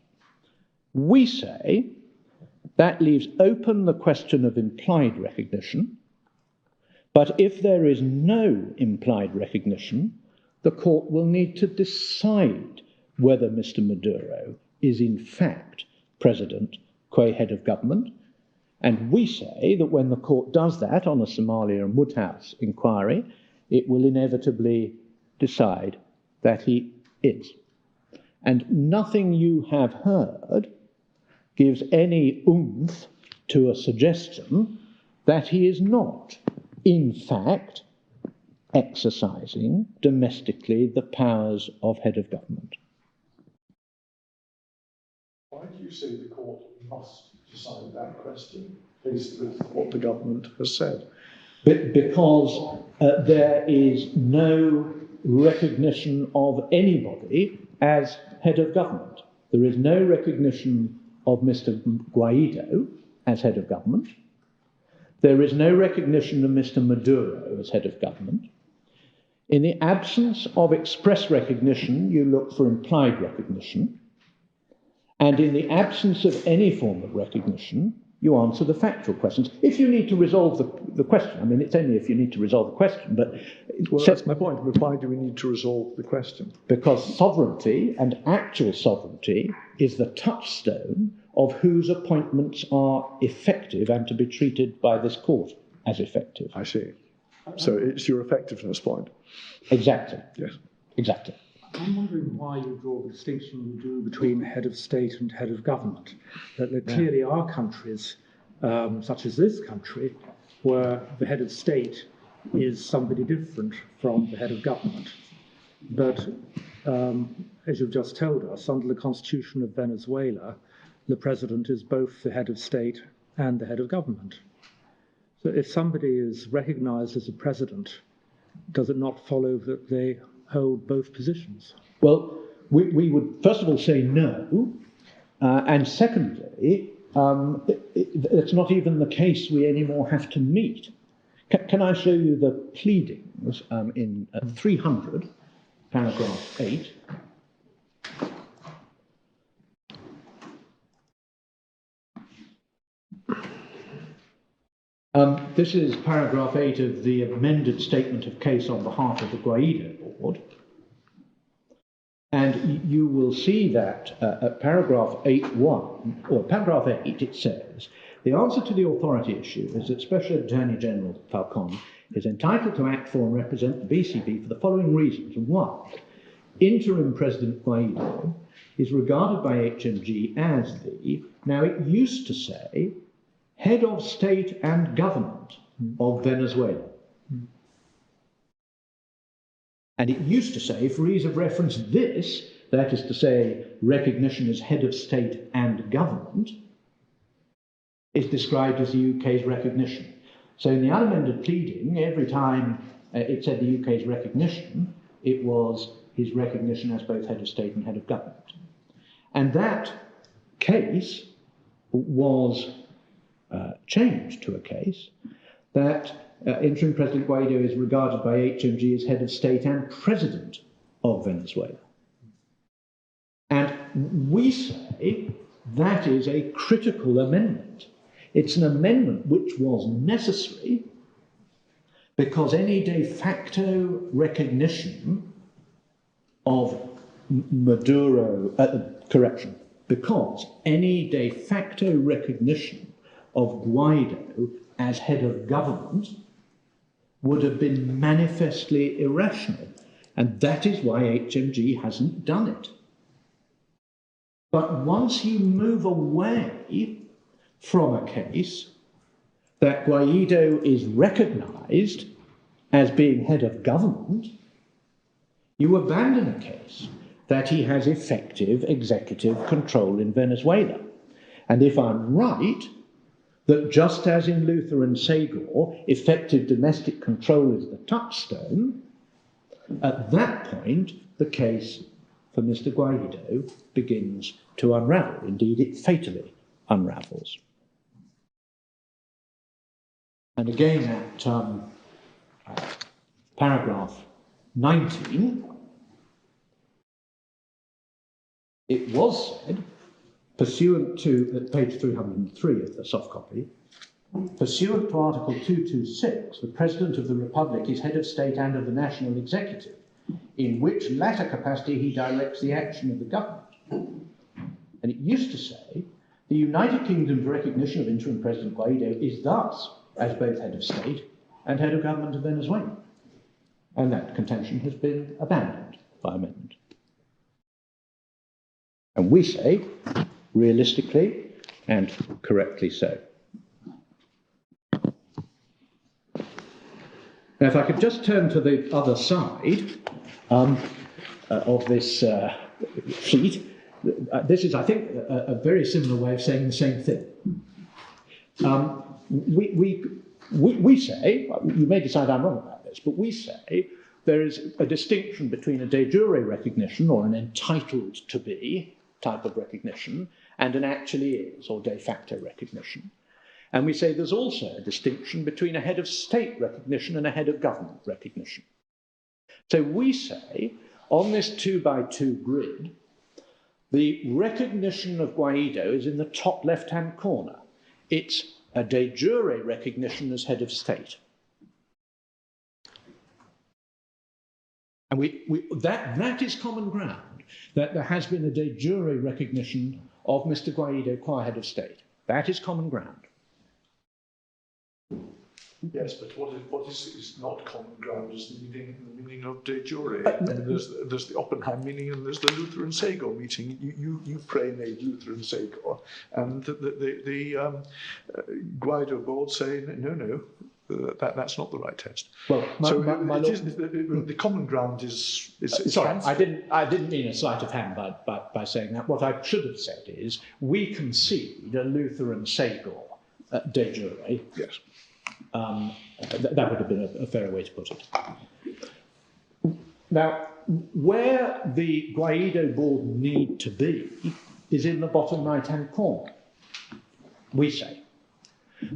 Speaker 5: We say that leaves open the question of implied recognition, but if there is no implied recognition, the court will need to decide whether Mr. Maduro is in fact president qua head of government. And we say that when the court does that on a Somalia and Woodhouse inquiry, it will inevitably decide that he is. And nothing you have heard gives any oomph to a suggestion that he is not, in fact, exercising domestically the powers of head of government.
Speaker 7: Why do you say the court must decide that question based with what the government has said?
Speaker 5: Because there is no recognition of anybody as head of government. There is no recognition of Mr. Guaidó as head of government. There is no recognition of Mr. Maduro as head of government. In the absence of express recognition, you look for implied recognition. And in the absence of any form of recognition, you answer the factual questions. If you need to resolve the question, I mean, it's only if you need to resolve the question, but...
Speaker 7: Well, that's my point. But why do we need to resolve the question?
Speaker 5: Because sovereignty and actual sovereignty is the touchstone of whose appointments are effective and to be treated by this court as effective.
Speaker 7: I see. So it's your effectiveness point.
Speaker 5: Exactly.
Speaker 7: Yes.
Speaker 5: Exactly.
Speaker 1: I'm wondering why you draw the distinction you do between head of state and head of government. That there clearly are countries, such as this country, where the head of state is somebody different from the head of government. But as you've just told us, under the Constitution of Venezuela, the president is both the head of state and the head of government. So if somebody is recognized as a president, does it not follow that they hold both positions?
Speaker 5: Well, we would first of all say no, and secondly, it's not even the case we anymore have to meet. Can I show you the pleadings in 300, paragraph 8? This is paragraph 8 of the amended statement of case on behalf of the Guaidó board. And you will see that at paragraph 8.1, or paragraph 8, it says, the answer to the authority issue is that Special Attorney General Falcon is entitled to act for and represent the BCP for the following reasons. 1, interim President Guaidó is regarded by HMG as the, now it used to say, head of state and government of Venezuela. And it used to say, for ease of reference, this, that is to say, recognition as head of state and government, is described as the UK's recognition. So in the unamended pleading, every time it said the UK's recognition, it was his recognition as both head of state and head of government. And that case was changed to a case that interim President Guaidó is regarded by HMG as head of state and president of Venezuela. And we say that is a critical amendment. It's an amendment which was necessary because any de facto recognition of Maduro, because any de facto recognition of Guaidó as head of government would have been manifestly irrational, and that is why HMG hasn't done it. But once you move away from a case that Guaidó is recognised as being head of government, you abandon a case that he has effective executive control in Venezuela. And if I'm right, that just as in Luther and Sagor, effective domestic control is the touchstone, at that point, the case for Mr. Guaidó begins to unravel. Indeed, it fatally unravels. And again at paragraph 19, it was said, pursuant to, page 303 of the soft copy, pursuant to Article 226, the President of the Republic is head of state and of the national executive, in which latter capacity he directs the action of the government. And it used to say, the United Kingdom's recognition of interim President Guaidó is thus as both head of state and head of government of Venezuela. And that contention has been abandoned by amendment. And we say, realistically and correctly so. Now, if I could just turn to the other side of this sheet, this is, I think, a very similar way of saying the same thing. We say, you may decide I'm wrong about this, but we say there is a distinction between a de jure recognition, or an entitled to be type of recognition, and an actually is, or de facto recognition. And we say there's also a distinction between a head of state recognition and a head of government recognition. So we say, on this 2x2 grid, the recognition of Guaidó is in the top left-hand corner. It's a de jure recognition as head of state. And that is common ground, that there has been a de jure recognition of Mr. Guaidó qua head of state. That is common ground.
Speaker 7: Yes, but what is not common ground is the meaning of de jure. I mean, there's the Oppenheim meaning and there's the Lutheran Sagor meeting. You pray made Lutheran Sagor, and the Guaidó board say no. That's not the right test.
Speaker 5: Well,
Speaker 7: the common ground is
Speaker 5: sorry, I didn't mean a sleight of hand by saying that. What I should have said is we concede a Lutheran Sagor de jure.
Speaker 7: Yes.
Speaker 5: That would have been a fairer way to put it. Now, where the Guaidó board need to be is in the bottom right-hand corner, we say.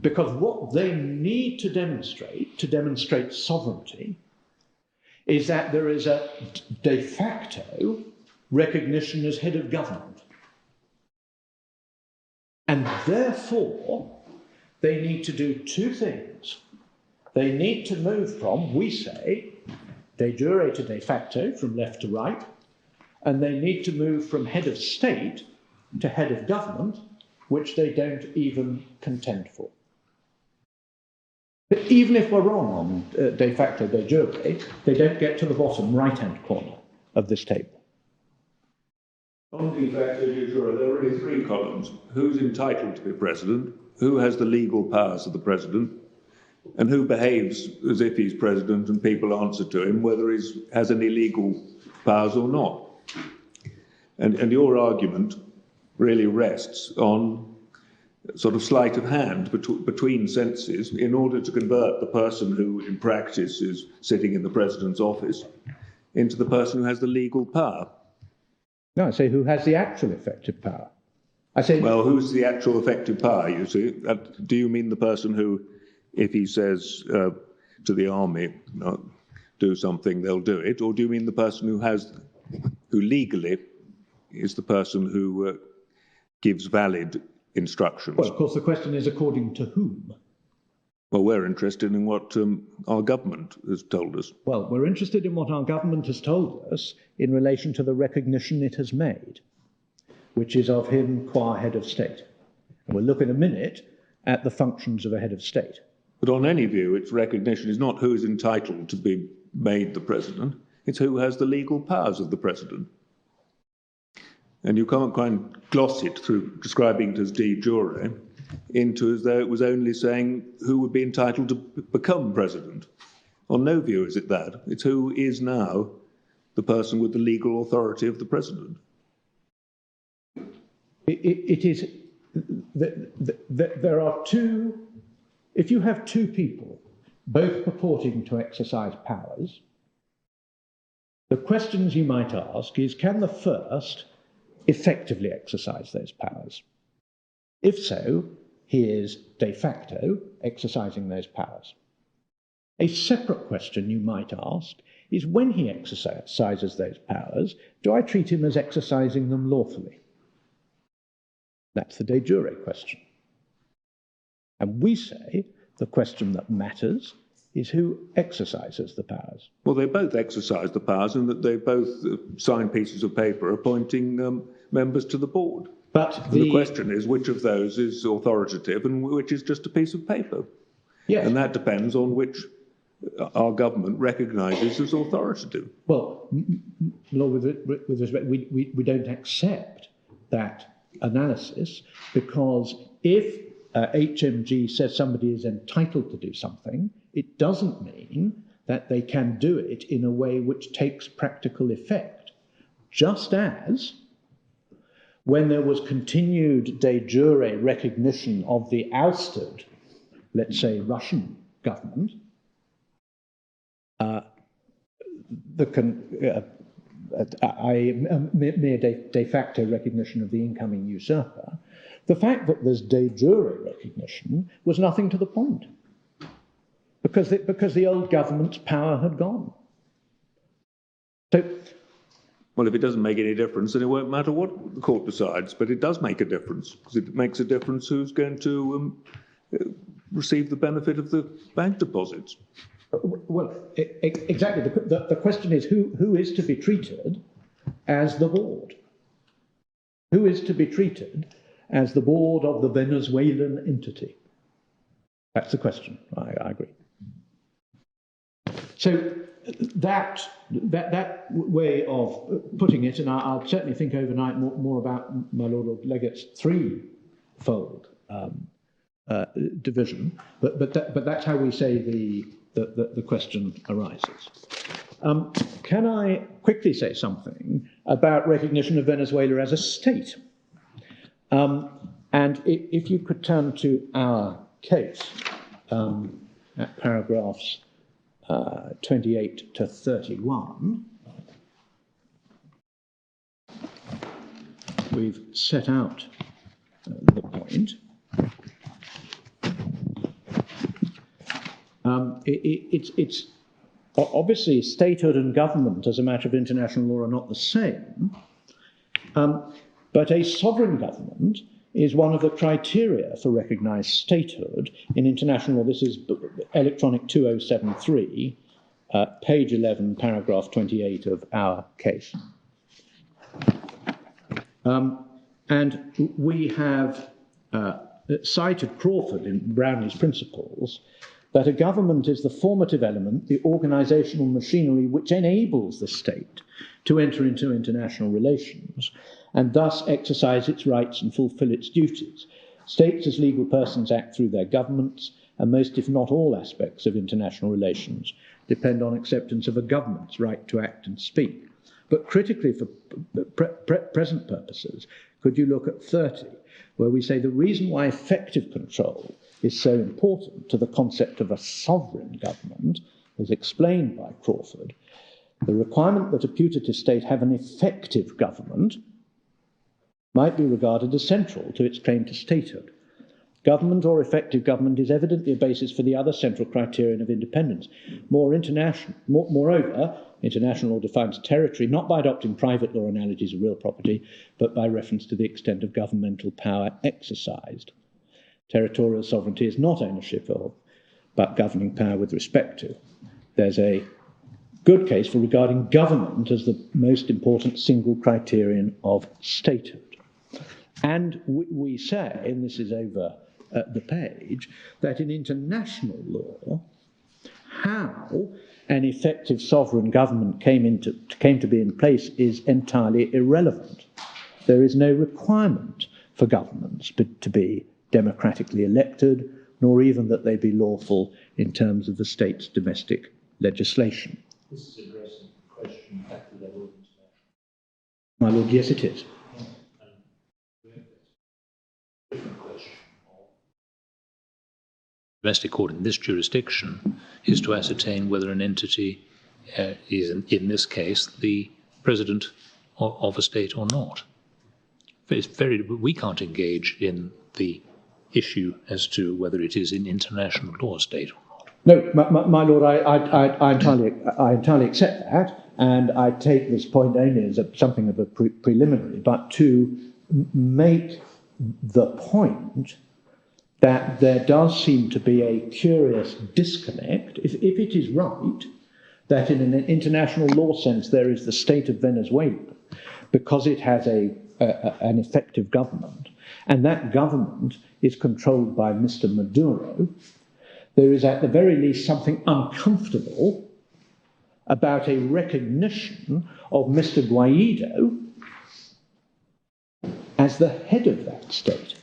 Speaker 5: Because what they need to demonstrate sovereignty, is that there is a de facto recognition as head of government. And therefore, they need to do two things. They need to move from, we say, de jure to de facto, from left to right, and they need to move from head of state to head of government, which they don't even contend for. But even if we're wrong on de facto, de jure, they don't get to the bottom right-hand corner of this table.
Speaker 4: On de facto, de jure, there are really three columns. Who's entitled to be president? Who has the legal powers of the president, and who behaves as if he's president and people answer to him, whether he has any legal powers or not. And your argument really rests on sort of sleight of hand between senses in order to convert the person who in practice is sitting in the president's office into the person who has the legal power.
Speaker 5: No, I say who has the actual effective power. I say,
Speaker 4: well, who's the actual effective power, you see? Do you mean the person who, if he says to the army, do something, they'll do it? Or do you mean the person who legally is the person who gives valid instructions?
Speaker 5: Well, of course, the question is according to whom?
Speaker 4: Well, we're interested in what our government has told us.
Speaker 5: Well, we're interested in what our government has told us in relation to the recognition it has made, which is of him qua head of state. And we'll look in a minute at the functions of a head of state.
Speaker 4: But on any view, its recognition is not who is entitled to be made the president, it's who has the legal powers of the president. And you can't quite gloss it through describing it as de jure into as though it was only saying who would be entitled to become president. On no view is it that. It's who is now the person with the legal authority of the president.
Speaker 5: It is, there are two, if you have two people, both purporting to exercise powers, the questions you might ask is, can the first effectively exercise those powers? If so, he is de facto exercising those powers. A separate question you might ask is, when he exercises those powers, do I treat him as exercising them lawfully? That's the de jure question. And we say the question that matters is who exercises the powers.
Speaker 4: Well, they both exercise the powers in that they both sign pieces of paper appointing members to the board.
Speaker 5: But
Speaker 4: the question is which of those is authoritative and which is just a piece of paper.
Speaker 5: Yes.
Speaker 4: And that depends on which our government recognises as authoritative.
Speaker 5: Well, Lord, with respect, we don't accept that analysis, because if HMG says somebody is entitled to do something, it doesn't mean that they can do it in a way which takes practical effect. Just as when there was continued de jure recognition of the ousted, let's say, Russian government, mere de facto recognition of the incoming usurper, the fact that there's de jure recognition was nothing to the point, because the old government's power had gone. So,
Speaker 4: well, if it doesn't make any difference, then it won't matter what the court decides, but it does make a difference, because it makes a difference who's going to receive the benefit of the bank deposits.
Speaker 5: Well, exactly. The question is who is to be treated as the board? Who is to be treated as the board of the Venezuelan entity? That's the question. I agree. So that way of putting it, and I'll certainly think overnight more about my Lord Legate's threefold division, but that's how we say the question arises. Can I quickly say something about recognition of Venezuela as a state? And if you could turn to our case at paragraphs 28 to 31, we've set out the point. It's obviously statehood and government as a matter of international law are not the same, but a sovereign government is one of the criteria for recognised statehood in international law. This is electronic 2073, page 11, paragraph 28 of our case. And we have cited Crawford in Brownley's Principles that a government is the formative element, the organisational machinery which enables the state to enter into international relations and thus exercise its rights and fulfil its duties. States as legal persons act through their governments, and most, if not all, aspects of international relations depend on acceptance of a government's right to act and speak. But critically, for present purposes, could you look at 30, where we say the reason why effective control is so important to the concept of a sovereign government, as explained by Crawford, the requirement that a putative state have an effective government might be regarded as central to its claim to statehood. Government or effective government is evidently a basis for the other central criterion of independence. Moreover, international law defines territory not by adopting private law analogies of real property, but by reference to the extent of governmental power exercised. Territorial sovereignty is not ownership of, but governing power with respect to. There's a good case for regarding government as the most important single criterion of statehood. And we say, and this is over the page, that in international law, how an effective sovereign government came to be in place is entirely irrelevant. There is no requirement for governments to be democratically elected, nor even that they be lawful in terms of the state's domestic legislation.
Speaker 6: This is addressing the question at the level of international.
Speaker 5: My Lord, yes, it is.
Speaker 6: Different question. Domestic court in this jurisdiction is to ascertain whether an entity is, in this case, the president of a state or not. We can't engage in the issue as to whether it is in international law state or not.
Speaker 5: No, my Lord, I entirely accept that, and I take this point only as something of a preliminary, but to make the point that there does seem to be a curious disconnect, if it is right, that in an international law sense there is the state of Venezuela, because it has an effective government, and that government is controlled by Mr. Maduro, there is at the very least something uncomfortable about a recognition of Mr. Guaidó as the head of that state.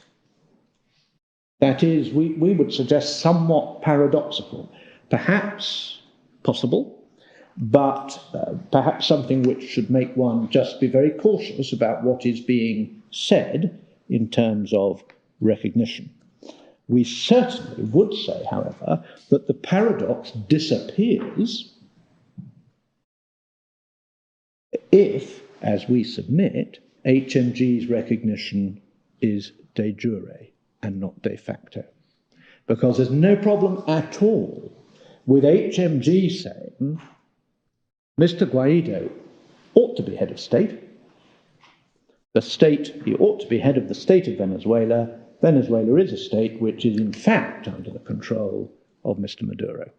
Speaker 5: That is, we would suggest somewhat paradoxical, perhaps possible, but perhaps something which should make one just be very cautious about what is being said in terms of recognition. We certainly would say, however, that the paradox disappears if, as we submit, HMG's recognition is de jure and not de facto. Because there's no problem at all with HMG saying Mr. Guaidó ought to be head of state. He ought to be head of the state of Venezuela. Venezuela is a state which is in fact under the control of Mr. Maduro.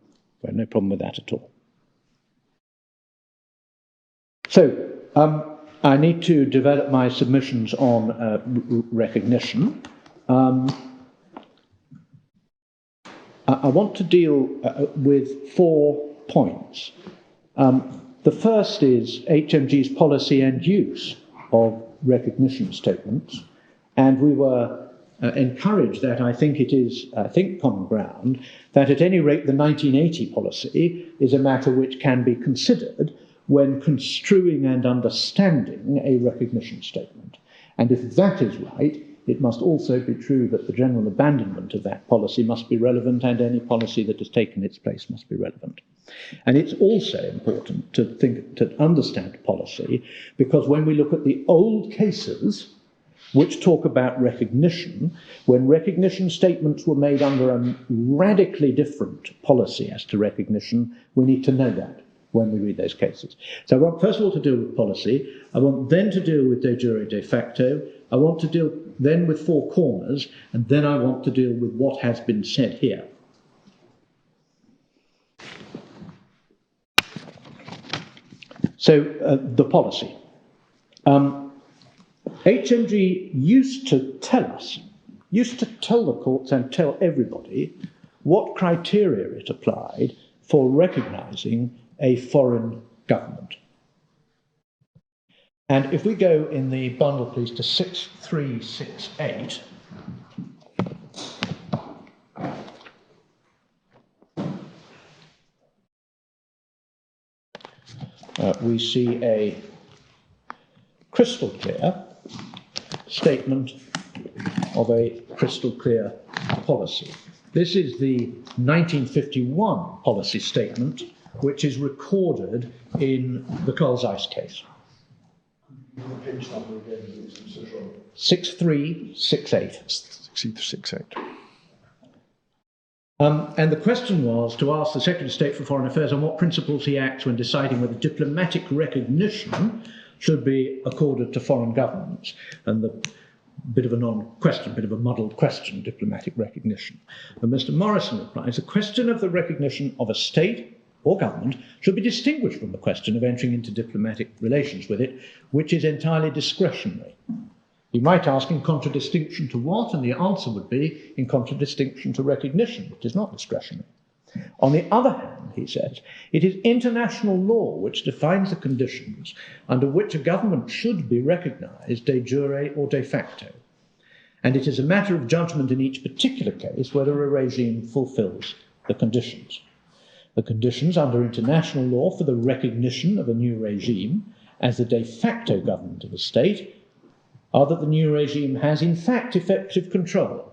Speaker 5: We have no problem with that at all. So, I need to develop my submissions on recognition. I want to deal with 4 points. The first is HMG's policy and use of recognition statements, and we were encouraged that I think common ground, that at any rate the 1980 policy is a matter which can be considered when construing and understanding a recognition statement. And if that is right, it must also be true that the general abandonment of that policy must be relevant, and any policy that has taken its place must be relevant. And it's also important to understand policy, because when we look at the old cases which talk about recognition, when recognition statements were made under a radically different policy as to recognition, we need to know that when we read those cases. So I want first of all to deal with policy, I want then to deal with de jure de facto, I want to deal then with 4 corners, and then I want to deal with what has been said here. So the policy. HMG used to tell the courts and tell everybody what criteria it applied for recognising a foreign government. And if we go in the bundle, please, to 6368, we see a crystal clear statement of a crystal clear policy. This is the 1951 policy statement, which is recorded in the Coles Ice case.
Speaker 7: The page number again, please, Mr. Shaw.
Speaker 5: 6368.
Speaker 7: 6368.
Speaker 5: And the question was to ask the Secretary of State for Foreign Affairs on what principles he acts when deciding whether diplomatic recognition should be accorded to foreign governments. And the bit of a non-question, bit of a muddled question, diplomatic recognition. And Mr. Morrison replies, the question of the recognition of a state or government should be distinguished from the question of entering into diplomatic relations with it, which is entirely discretionary. You might ask, in contradistinction to what? And the answer would be, in contradistinction to recognition, which is not discretionary. On the other hand, he says, it is international law which defines the conditions under which a government should be recognised de jure or de facto. And it is a matter of judgment in each particular case whether a regime fulfills the conditions. The conditions under international law for the recognition of a new regime as the de facto government of a state are that the new regime has in fact effective control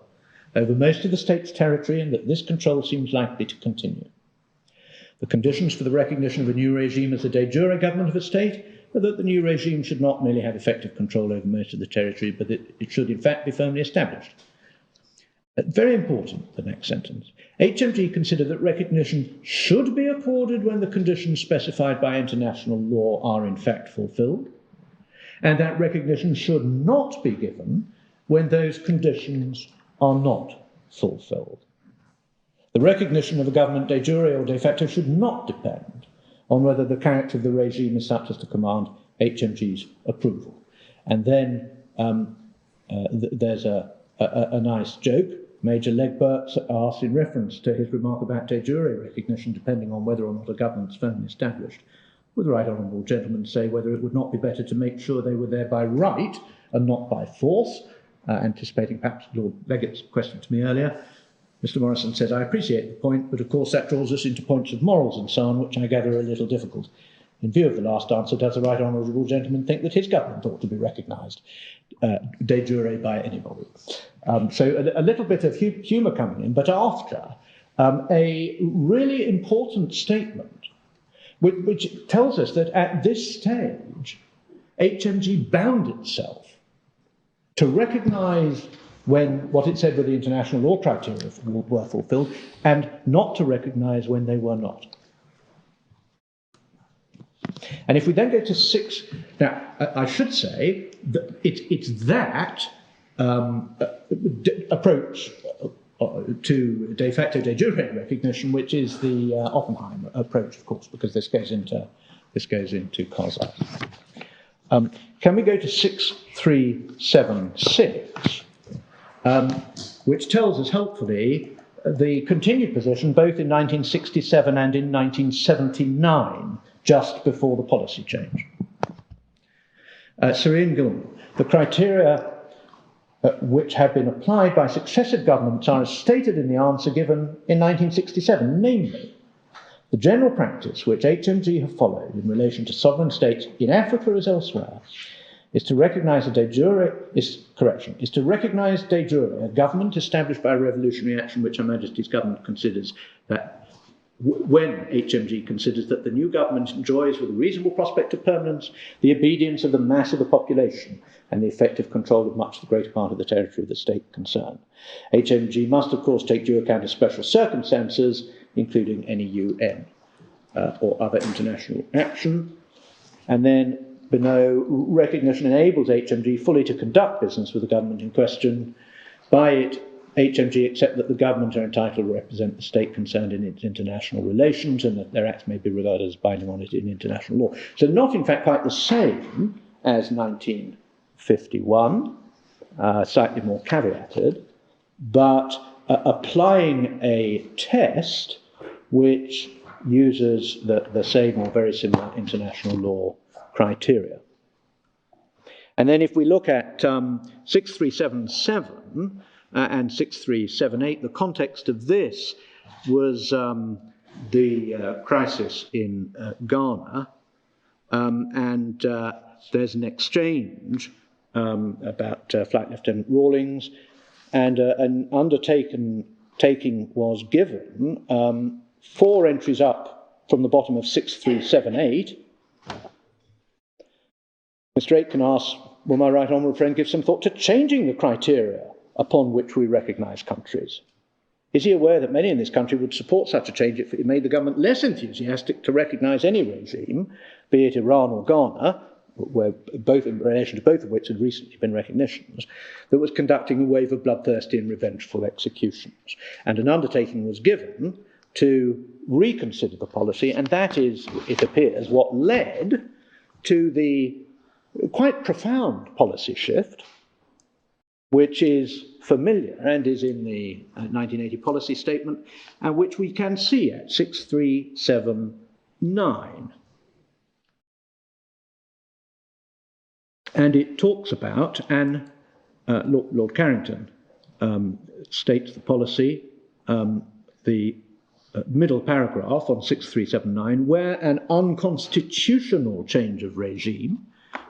Speaker 5: over most of the state's territory, and that this control seems likely to continue. The conditions for the recognition of a new regime as the de jure government of a state are that the new regime should not merely have effective control over most of the territory, but that it should in fact be firmly established. Very important, the next sentence. HMG consider that recognition should be accorded when the conditions specified by international law are in fact fulfilled, and that recognition should not be given when those conditions are not fulfilled. The recognition of a government de jure or de facto should not depend on whether the character of the regime is such as to command HMG's approval. And then there's a nice joke. Major Legbert asked in reference to his remark about de jure recognition depending on whether or not a government's firmly established. Would the right honourable gentleman say whether it would not be better to make sure they were there by right and not by force? Anticipating perhaps Lord Leggett's question to me earlier, Mr. Morrison says, I appreciate the point, but of course that draws us into points of morals and so on, which I gather are a little difficult. In view of the last answer, does the right honourable gentleman think that his government ought to be recognised de jure by anybody? So a little bit of humour coming in, but after a really important statement, which tells us that at this stage, HMG bound itself to recognise when what it said were the international law criteria were fulfilled, and not to recognise when they were not. And if we then go to 6, now I should say that it's that approach to de facto de jure recognition which is the Oppenheim approach, of course, because this goes into Kozak. Can we go to 6376, which tells us helpfully the continued position both in 1967 and in 1979, just before the policy change. Sir Ian Gilman, the criteria which have been applied by successive governments are as stated in the answer given in 1967, namely, the general practice which HMG have followed in relation to sovereign states in Africa as elsewhere is to recognise de jure a government established by a revolutionary action which Her Majesty's government considers that when HMG considers that the new government enjoys with a reasonable prospect of permanence the obedience of the mass of the population and the effective control of much the greater part of the territory of the state concerned. HMG must, of course, take due account of special circumstances, including any UN or other international action. And then below, recognition enables HMG fully to conduct business with the government in question. By it, HMG accept that the government are entitled to represent the state concerned in its international relations and that their acts may be regarded as binding on it in international law. So not, in fact, quite the same as 1951, slightly more caveated, but applying a test which uses the same or very similar international law criteria. And then if we look at 6377 and 6378, the context of this was the crisis in Ghana, and there's an exchange about Flight Lieutenant Rawlings, and an undertaking was given 4 entries up from the bottom of 6378. Mr. Aitken asks, will my right honourable friend give some thought to changing the criteria upon which we recognise countries? Is he aware that many in this country would support such a change if it made the government less enthusiastic to recognise any regime, be it Iran or Ghana, where both, in relation to both of which had recently been recognitions, that was conducting a wave of bloodthirsty and revengeful executions? And an undertaking was given to reconsider the policy, and that is, it appears, what led to the quite profound policy shift, which is familiar and is in the 1980 policy statement, and which we can see at 6379. And it talks about, and Lord Carrington states the policy, the middle paragraph on 6379, where an unconstitutional change of regime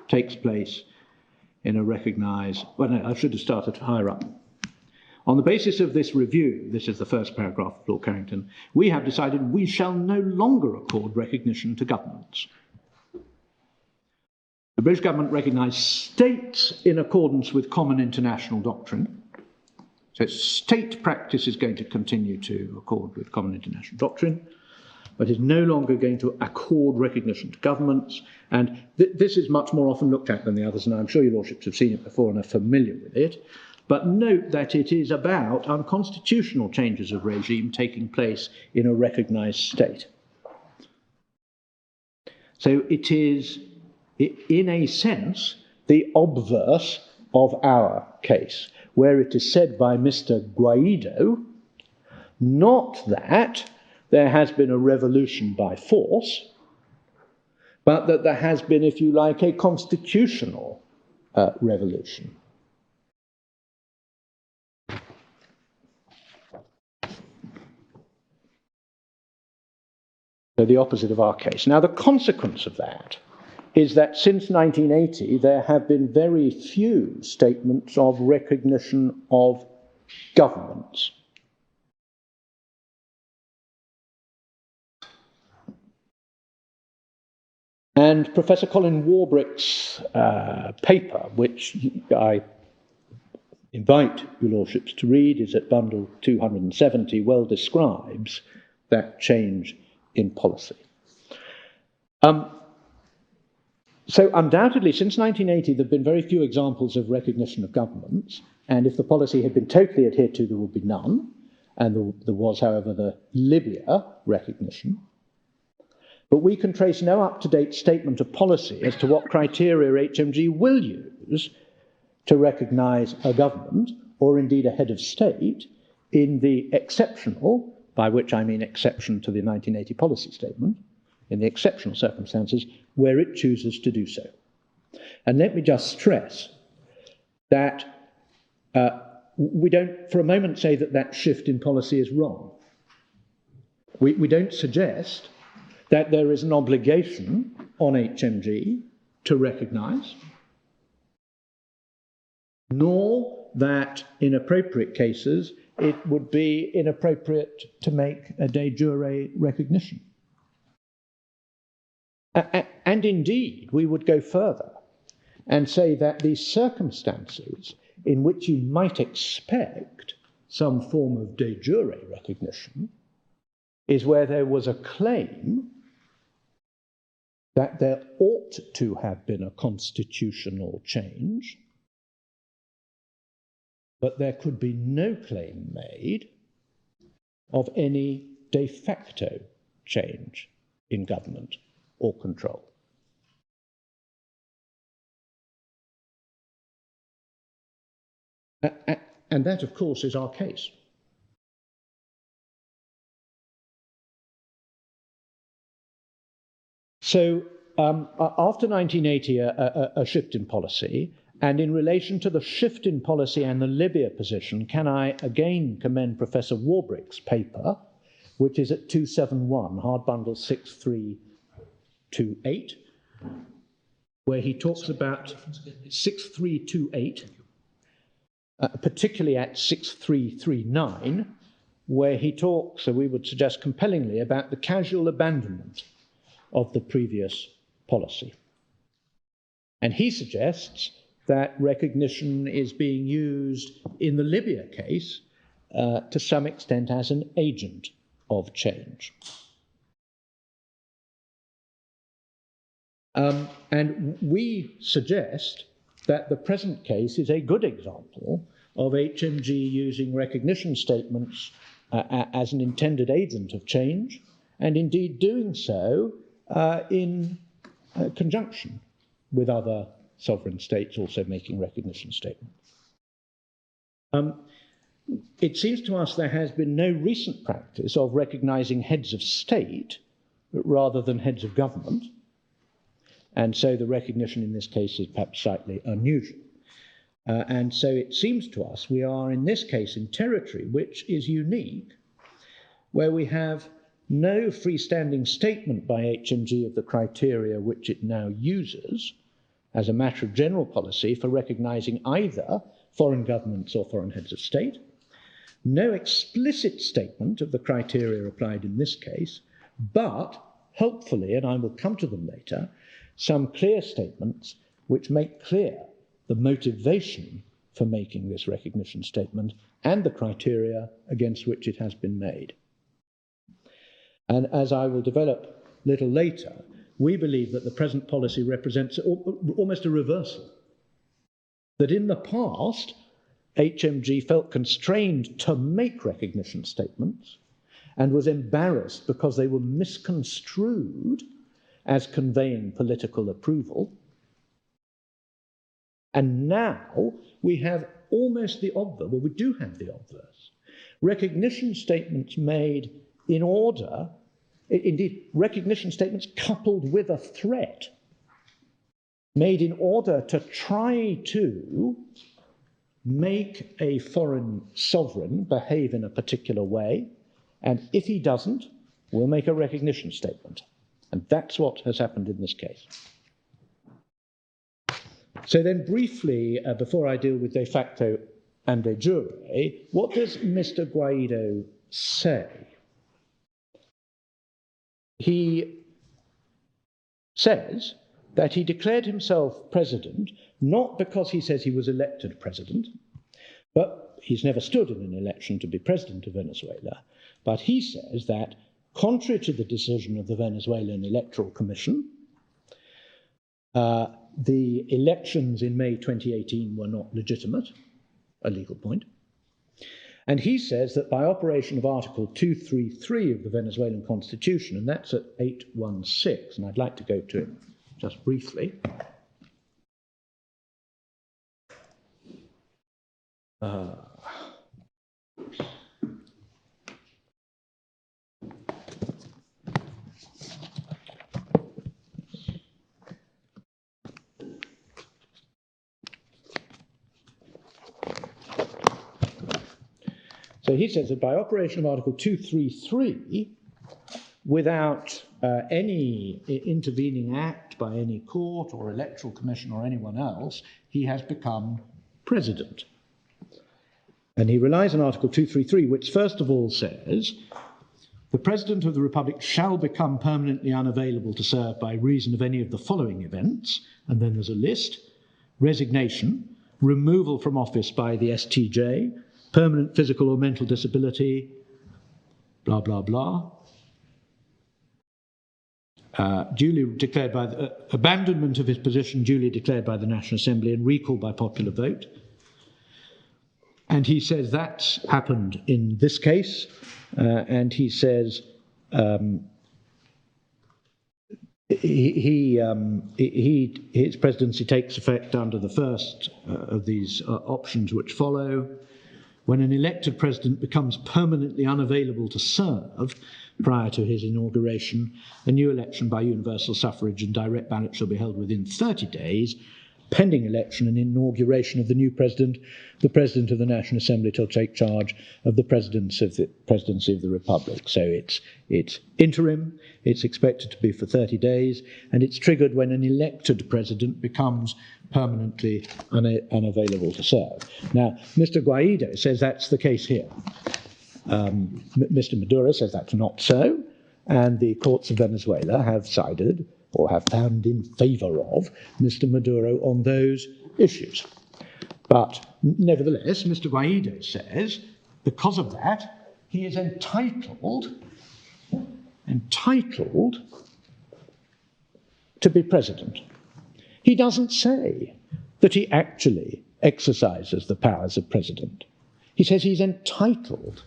Speaker 5: takes place in a recognised... Well, no, I should have started higher up. On the basis of this review, this is the first paragraph of Lord Carrington, we have decided we shall no longer accord recognition to governments. The British government recognised states in accordance with common international doctrine. So state practice is going to continue to accord with common international doctrine, but is no longer going to accord recognition to governments. And this is much more often looked at than the others, and I'm sure your lordships have seen it before and are familiar with it. But note that it is about unconstitutional changes of regime taking place in a recognised state. So it is, in a sense, the obverse of our case, where it is said by Mr. Guaidó, not that there has been a revolution by force, but that there has been, if you like, a constitutional revolution. So the opposite of our case. Now, the consequence of that is that since 1980, there have been very few statements of recognition of governments. And Professor Colin Warbrick's paper, which I invite your lordships to read, is at bundle 270, well describes that change in policy. So undoubtedly, since 1980, there have been very few examples of recognition of governments, and if the policy had been totally adhered to, there would be none, and there was, however, the Libya recognition. But we can trace no up-to-date statement of policy as to what criteria HMG will use to recognise a government, or indeed a head of state, in the exceptional, by which I mean exception to the 1980 policy statement, in the exceptional circumstances where it chooses to do so. And let me just stress that we don't for a moment say that that shift in policy is wrong. We don't suggest that there is an obligation on HMG to recognise, nor that in appropriate cases it would be inappropriate to make a de jure recognition. And indeed, we would go further and say that the circumstances in which you might expect some form of de jure recognition is where there was a claim that there ought to have been a constitutional change, but there could be no claim made of any de facto change in government or control. And that, of course, is our case. So after 1980, a shift in policy, and in relation to the shift in policy and the Libya position, can I again commend Professor Warbrick's paper, which is at 271, hard bundle 6328, where he talks about 6328, particularly at 6339, where he talks, so we would suggest compellingly, about the casual abandonment of the previous policy. And he suggests that recognition is being used in the Libya case to some extent as an agent of change. And we suggest that the present case is a good example of HMG using recognition statements as an intended agent of change, and indeed doing so in conjunction with other sovereign states also making recognition statements. It seems to us there has been no recent practice of recognizing heads of state rather than heads of government, and so the recognition in this case is perhaps slightly unusual. And so it seems to us we are in this case in territory which is unique, where we have no freestanding statement by HMG of the criteria which it now uses as a matter of general policy for recognizing either foreign governments or foreign heads of state, no explicit statement of the criteria applied in this case, but hopefully, and I will come to them later, some clear statements which make clear the motivation for making this recognition statement and the criteria against which it has been made. And as I will develop a little later, we believe that the present policy represents almost a reversal. That in the past, HMG felt constrained to make recognition statements and was embarrassed because they were misconstrued as conveying political approval. And now we have almost the obverse, well, we do have the obverse. Recognition statements made in order, indeed, recognition statements coupled with a threat, made in order to try to make a foreign sovereign behave in a particular way, and if he doesn't, we'll make a recognition statement. And that's what has happened in this case. So then briefly, before I deal with de facto and de jure, what does Mr. Guaidó say? He says that he declared himself president not because he says he was elected president, but he's never stood in an election to be president of Venezuela, but he says that contrary to the decision of the Venezuelan Electoral Commission, the elections in May 2018 were not legitimate, a legal point. And he says that by operation of Article 233 of the Venezuelan Constitution, and that's at 816, and I'd like to go to it just briefly. So he says that by operation of Article 233, without any intervening act by any court or electoral commission or anyone else, he has become president. And he relies on Article 233, which first of all says, the President of the Republic shall become permanently unavailable to serve by reason of any of the following events, and then there's a list: resignation, removal from office by the STJ, permanent physical or mental disability, blah, blah, blah. Duly declared by the abandonment of his position duly declared by the National Assembly and recall by popular vote. And he says that's happened in this case, and he says his presidency takes effect under the first of these options which follow. When an elected president becomes permanently unavailable to serve prior to his inauguration, a new election by universal suffrage and direct ballot shall be held within 30 days. Pending election and inauguration of the new president, the President of the National Assembly shall take charge of the presidency of the Republic. So it's interim, it's expected to be for 30 days, and it's triggered when an elected president becomes permanently unavailable to serve. Now, Mr. Guaidó says that's the case here. Mr. Maduro says that's not so, and the courts of Venezuela have sided or have found in favour of Mr. Maduro on those issues. But nevertheless, Mr. Guaidó says, because of that, he is entitled to be president. He doesn't say that he actually exercises the powers of president. He says he's entitled,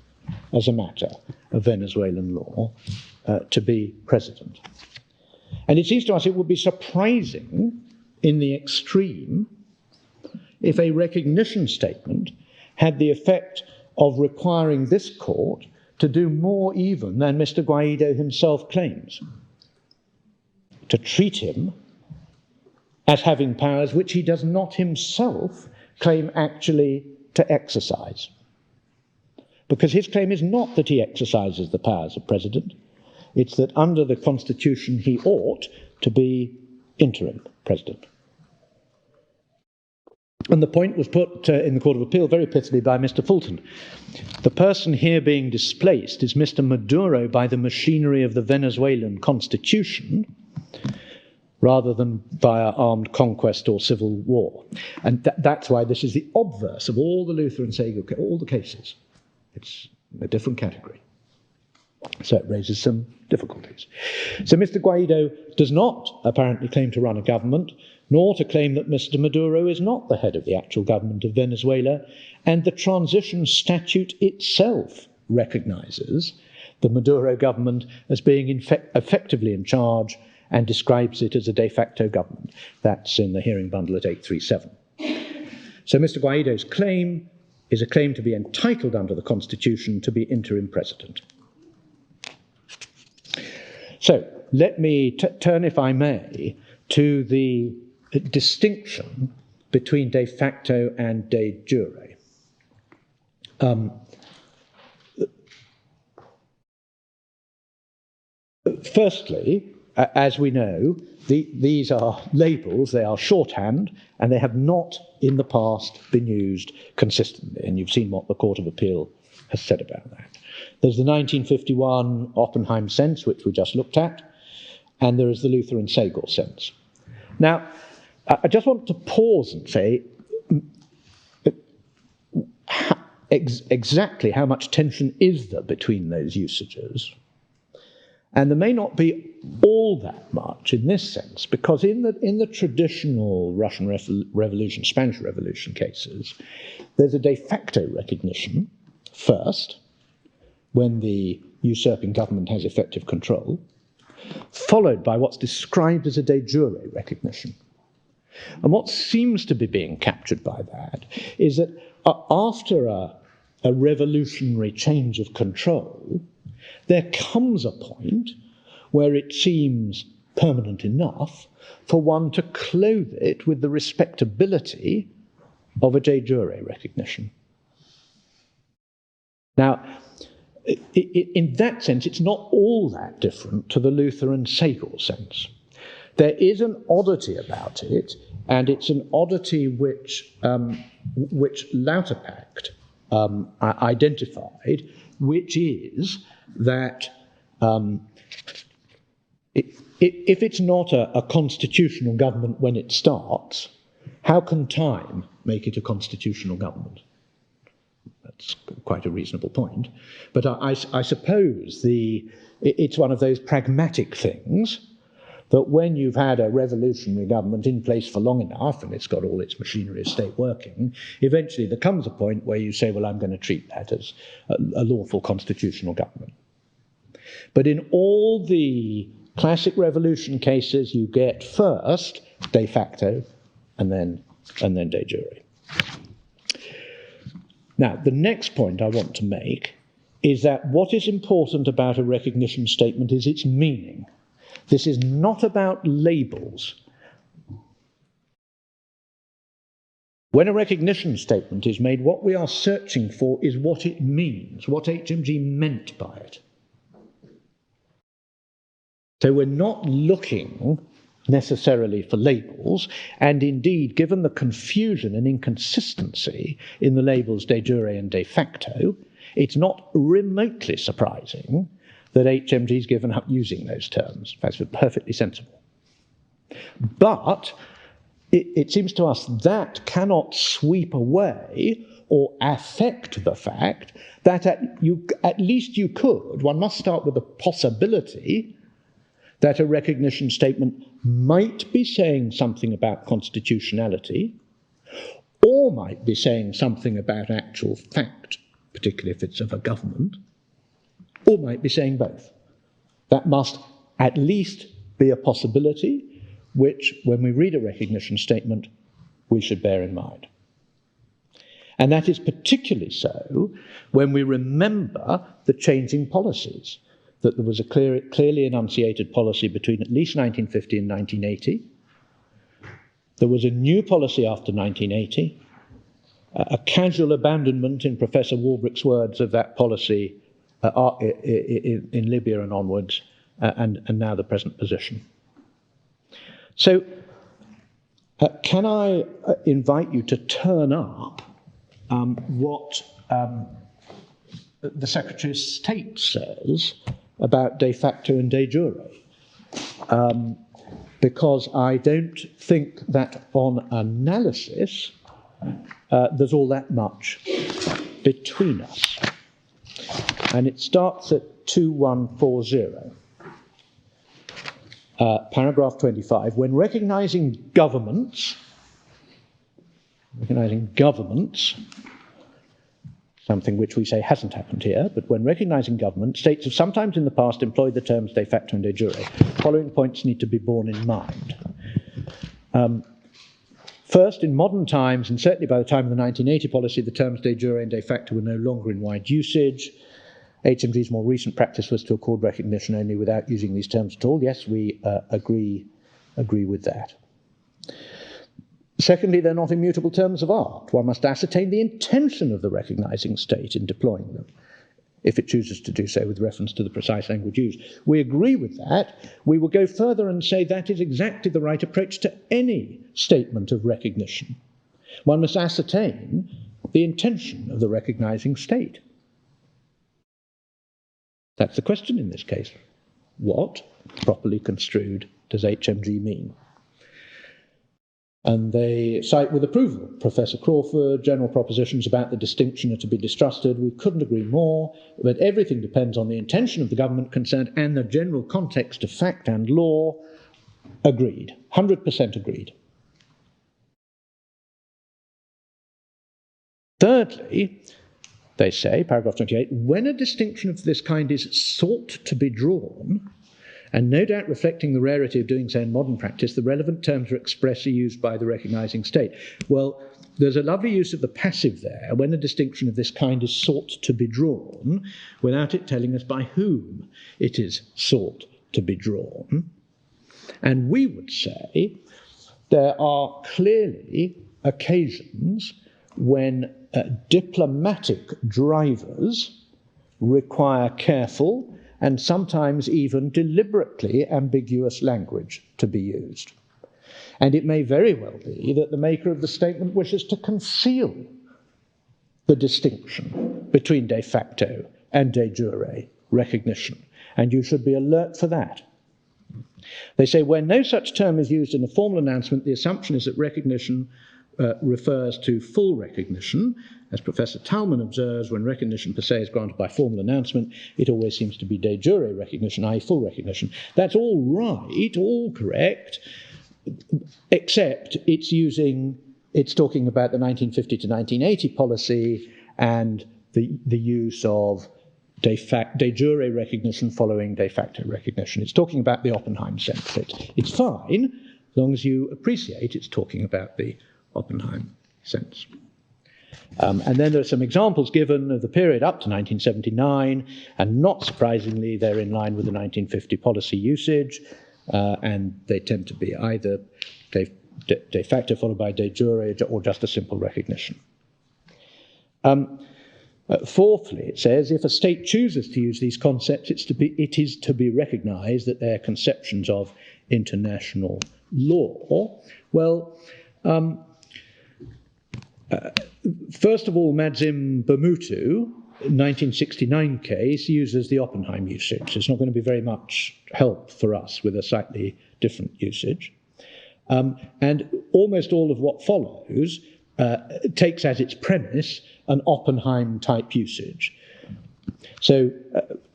Speaker 5: as a matter of Venezuelan law, to be president. And it seems to us it would be surprising in the extreme if a recognition statement had the effect of requiring this court to do more even than Mr. Guaidó himself claims, to treat him as having powers which he does not himself claim actually to exercise. Because his claim is not that he exercises the powers of president, it's that under the Constitution he ought to be interim president. And the point was put in the Court of Appeal very pithily by Mr. Fulton. The person here being displaced is Mr. Maduro by the machinery of the Venezuelan Constitution, rather than via armed conquest or civil war. And that's why this is the obverse of all the Luther and Sago, all the cases. It's a different category. So it raises some difficulties. So Mr. Guaidó does not apparently claim to run a government, nor to claim that Mr. Maduro is not the head of the actual government of Venezuela, and the transition statute itself recognizes the Maduro government as being effectively in charge and describes it as a de facto government. That's in the hearing bundle at 837. So Mr. Guaidó's claim is a claim to be entitled under the Constitution to be interim president. So let me turn, if I may, to the distinction between de facto and de jure. Firstly, as we know, these are labels, they are shorthand, and they have not in the past been used consistently, and you've seen what the Court of Appeal has said about that. There's the 1951 Oppenheim sense, which we just looked at, and there is the Luther and Sago sense. Now, I just want to pause and say exactly how much tension is there between those usages. And there may not be all that much in this sense, because in the traditional Russian Revolution, Spanish Revolution cases, there's a de facto recognition first, when the usurping government has effective control, followed by what's described as a de jure recognition. And what seems to be being captured by that is that after a revolutionary change of control, there comes a point where it seems permanent enough for one to clothe it with the respectability of a de jure recognition. Now, in that sense, it's not all that different to the Luther and Segel sense. There is an oddity about it, and it's an oddity which Lauterpacht identified, which is that if it's not a constitutional government when it starts, how can time make it a constitutional government? That's quite a reasonable point. But I suppose it's one of those pragmatic things that when you've had a revolutionary government in place for long enough and it's got all its machinery of state working, eventually there comes a point where you say, well, I'm going to treat that as a lawful constitutional government. But in all the classic revolution cases, you get first de facto and then de jure. Now, the next point I want to make is that what is important about a recognition statement is its meaning. This is not about labels. When a recognition statement is made, what we are searching for is what it means, what HMG meant by it. So we're not looking necessarily for labels, and indeed, given the confusion and inconsistency in the labels de jure and de facto, it's not remotely surprising that HMG's given up using those terms. That's perfectly sensible. But it seems to us that cannot sweep away or affect the fact that at least you could, one must start with the possibility that a recognition statement might be saying something about constitutionality, or might be saying something about actual fact, particularly if it's of a government, or might be saying both. That must at least be a possibility which, when we read a recognition statement, we should bear in mind. And that is particularly so when we remember the changing policies, that there was a clearly enunciated policy between at least 1950 and 1980. There was a new policy after 1980, a casual abandonment, in Professor Warbrick's words, of that policy in Libya and onwards, and now the present position. So, can I invite you to turn up what the Secretary of State says about de facto and de jure, because I don't think that on analysis there's all that much between us. And it starts at 2140. Paragraph 25, when recognizing governments, something which we say hasn't happened here, but when recognizing government, states have sometimes in the past employed the terms de facto and de jure. Following points need to be borne in mind. First, in modern times, and certainly by the time of the 1980 policy, the terms de jure and de facto were no longer in wide usage. HMG's more recent practice was to accord recognition only without using these terms at all. Yes, we agree with that. Secondly, they're not immutable terms of art. One must ascertain the intention of the recognizing state in deploying them, if it chooses to do so with reference to the precise language used. We agree with that. We will go further and say that is exactly the right approach to any statement of recognition. One must ascertain the intention of the recognizing state. That's the question in this case. What, properly construed, does HMG mean? And they cite with approval Professor Crawford, general propositions about the distinction are to be distrusted. We couldn't agree more, but everything depends on the intention of the government concerned and the general context of fact and law. Agreed. 100% agreed. Thirdly, they say, paragraph 28, when a distinction of this kind is sought to be drawn, and no doubt reflecting the rarity of doing so in modern practice, the relevant terms are expressly used by the recognizing state. Well, there's a lovely use of the passive there, when a distinction of this kind is sought to be drawn, without it telling us by whom it is sought to be drawn. And we would say there are clearly occasions when diplomatic drivers require careful and sometimes even deliberately ambiguous language to be used. And it may very well be that the maker of the statement wishes to conceal the distinction between de facto and de jure recognition, and you should be alert for that. They say where no such term is used in a formal announcement, the assumption is that recognition refers to full recognition. As Professor Talman observes, when recognition per se is granted by formal announcement, it always seems to be de jure recognition, i.e. full recognition. That's all right, all correct, except it's talking about the 1950 to 1980 policy and the use of de jure recognition following de facto recognition. It's talking about the Oppenheim sense. It's fine, as long as you appreciate it's talking about the Oppenheim sense. And then there are some examples given of the period up to 1979, and not surprisingly, they're in line with the 1950 policy usage, and they tend to be either de facto followed by de jure or just a simple recognition. Fourthly, it says, if a state chooses to use these concepts, it is to be recognized that they're conceptions of international law. Well, first of all, Madzim Bermutu, 1969 case, uses the Oppenheim usage. It's not going to be very much help for us with a slightly different usage. And almost all of what follows takes as its premise an Oppenheim-type usage. So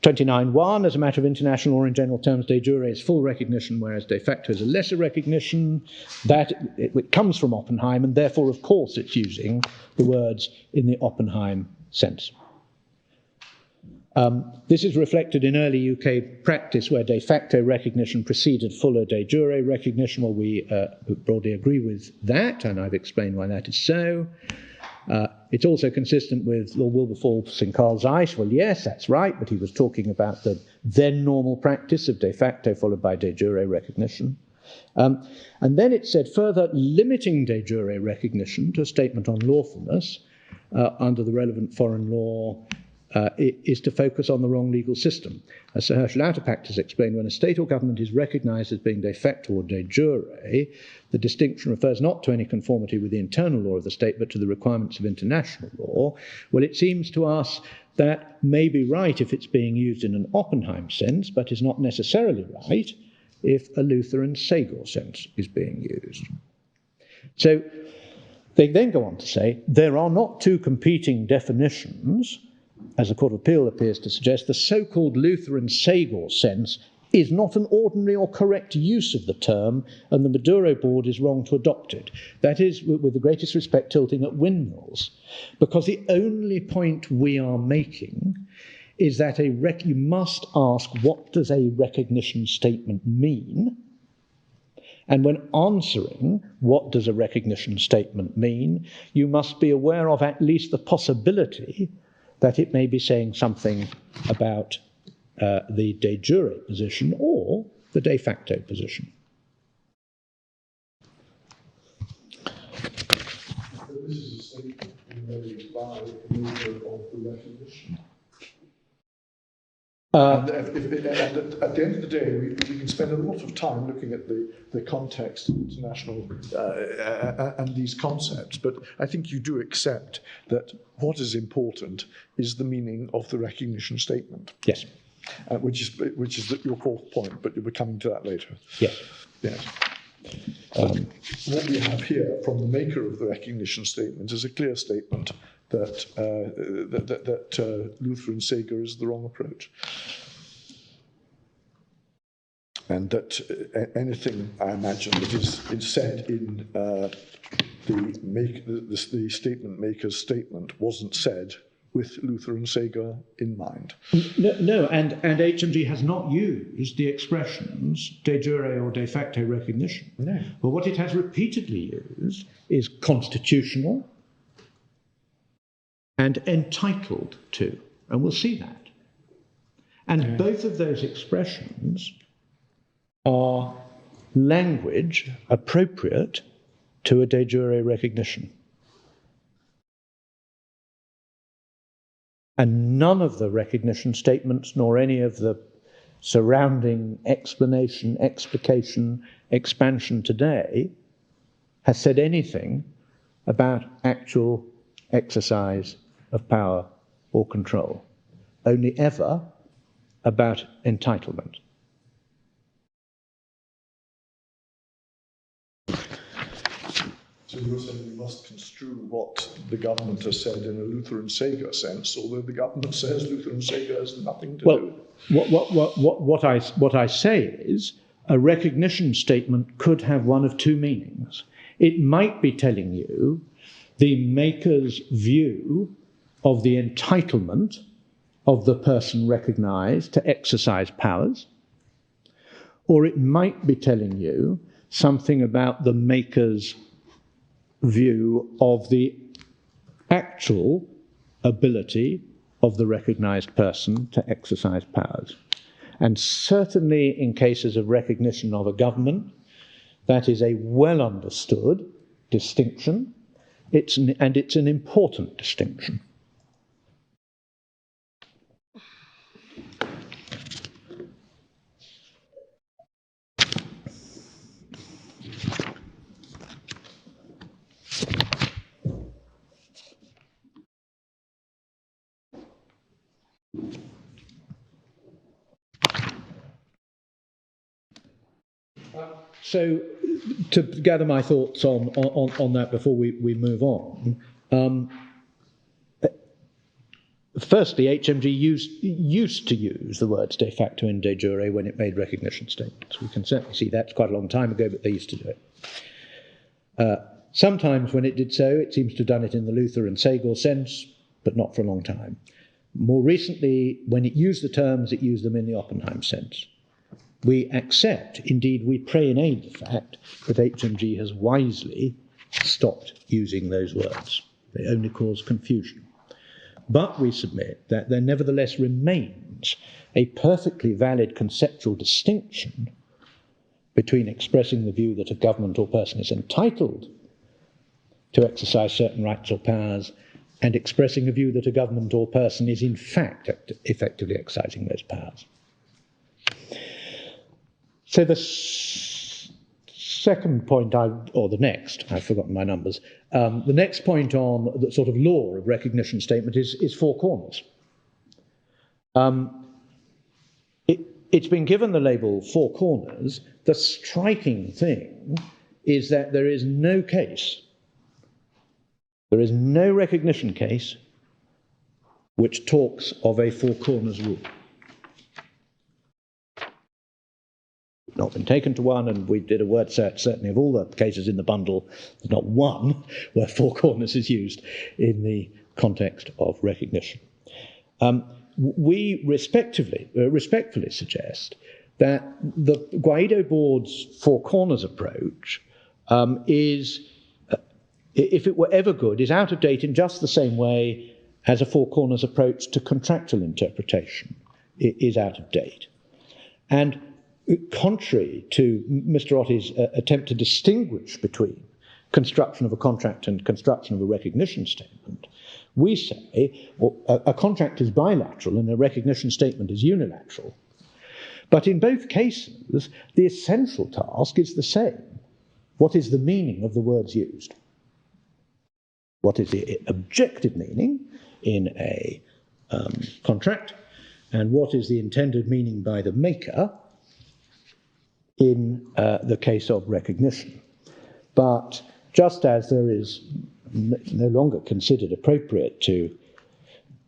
Speaker 5: 29.1, as a matter of international or in general terms, de jure is full recognition, whereas de facto is a lesser recognition. That it comes from Oppenheim, and therefore, of course, it's using the words in the Oppenheim sense. This is reflected in early UK practice where de facto recognition preceded fuller de jure recognition. Well, we broadly agree with that, and I've explained why that is so. It's also consistent with Lord Wilberforce in Carl Zeiss. Well, yes, that's right, but he was talking about the then normal practice of de facto followed by de jure recognition. And then it said further, limiting de jure recognition to a statement on lawfulness under the relevant foreign law is to focus on the wrong legal system. As Sir Herschel Lauterpacht has explained, when a state or government is recognized as being de facto or de jure, the distinction refers not to any conformity with the internal law of the state, but to the requirements of international law. Well, it seems to us that may be right if it's being used in an Oppenheim sense, but is not necessarily right if a Lutheran Sager sense is being used. So they then go on to say, there are not two competing definitions. As the Court of Appeal appears to suggest, the so-called Lutheran Sager sense is not an ordinary or correct use of the term, and the Maduro board is wrong to adopt it. That is, with the greatest respect, tilting at windmills, because the only point we are making is that you must ask, what does a recognition statement mean? And when answering, what does a recognition statement mean, you must be aware of at least the possibility that it may be saying something about the de jure position or the de facto position.
Speaker 7: This is a statement made by the user of the recognition. And at the end of the day, we can spend a lot of time looking at the context of international and these concepts, but I think you do accept that what is important is the meaning of the recognition statement.
Speaker 5: Yes.
Speaker 7: Which is your fourth point, but you'll be coming to that later.
Speaker 5: Yes.
Speaker 7: Yes. What we have here from the maker of the recognition statement is a clear statement that Lutheran Sager is the wrong approach, and that anything I imagine that is said in the statement maker's statement wasn't said with Lutheran Sager in mind.
Speaker 5: No, and HMG has not used the expressions de jure or de facto recognition.
Speaker 7: No.
Speaker 5: But what it has repeatedly used is constitutional and entitled to, and we'll see that. And both of those expressions are language appropriate to a de jure recognition. And none of the recognition statements, nor any of the surrounding explanation, explication, expansion today has said anything about actual exercise of power or control, only ever about entitlement.
Speaker 7: So you're saying we must construe what the government has said in a Lutheran Sega sense, although the government says Lutheran Sega has nothing to do.
Speaker 5: What I say is a recognition statement could have one of two meanings. It might be telling you the maker's view of the entitlement of the person recognized to exercise powers, or it might be telling you something about the maker's view of the actual ability of the recognized person to exercise powers. And certainly in cases of recognition of a government, that is a well understood distinction, and it's an important distinction. So, to gather my thoughts on that before we move on, firstly, HMG used to use the words de facto and de jure when it made recognition statements. We can certainly see that's quite a long time ago, but they used to do it. Sometimes when it did so, it seems to have done it in the Luther and Segel sense, but not for a long time. More recently, when it used the terms, it used them in the Oppenheim sense. We accept, indeed we pray and aid the fact that HMG has wisely stopped using those words. They only cause confusion. But we submit that there nevertheless remains a perfectly valid conceptual distinction between expressing the view that a government or person is entitled to exercise certain rights or powers and expressing a view that a government or person is in fact effectively exercising those powers. So the second point, or the next, I've forgotten my numbers, the next point on the sort of law of recognition statement is four corners. It's been given the label four corners. The striking thing is that there is no case, there is no recognition case which talks of a four corners rule. Not been taken to one, and we did a word search certainly of all the cases in the bundle. There's not one where four corners is used in the context of recognition. We respectfully suggest that the Guaidó board's four corners approach is, if it were ever good, is out of date in just the same way as a four corners approach to contractual interpretation is out of date. And contrary to Mr. Otti's attempt to distinguish between construction of a contract and construction of a recognition statement, we say a contract is bilateral and a recognition statement is unilateral. But in both cases, the essential task is the same. What is the meaning of the words used? What is the objective meaning in a contract? And what is the intended meaning by the maker in the case of recognition? But just as there is no longer considered appropriate to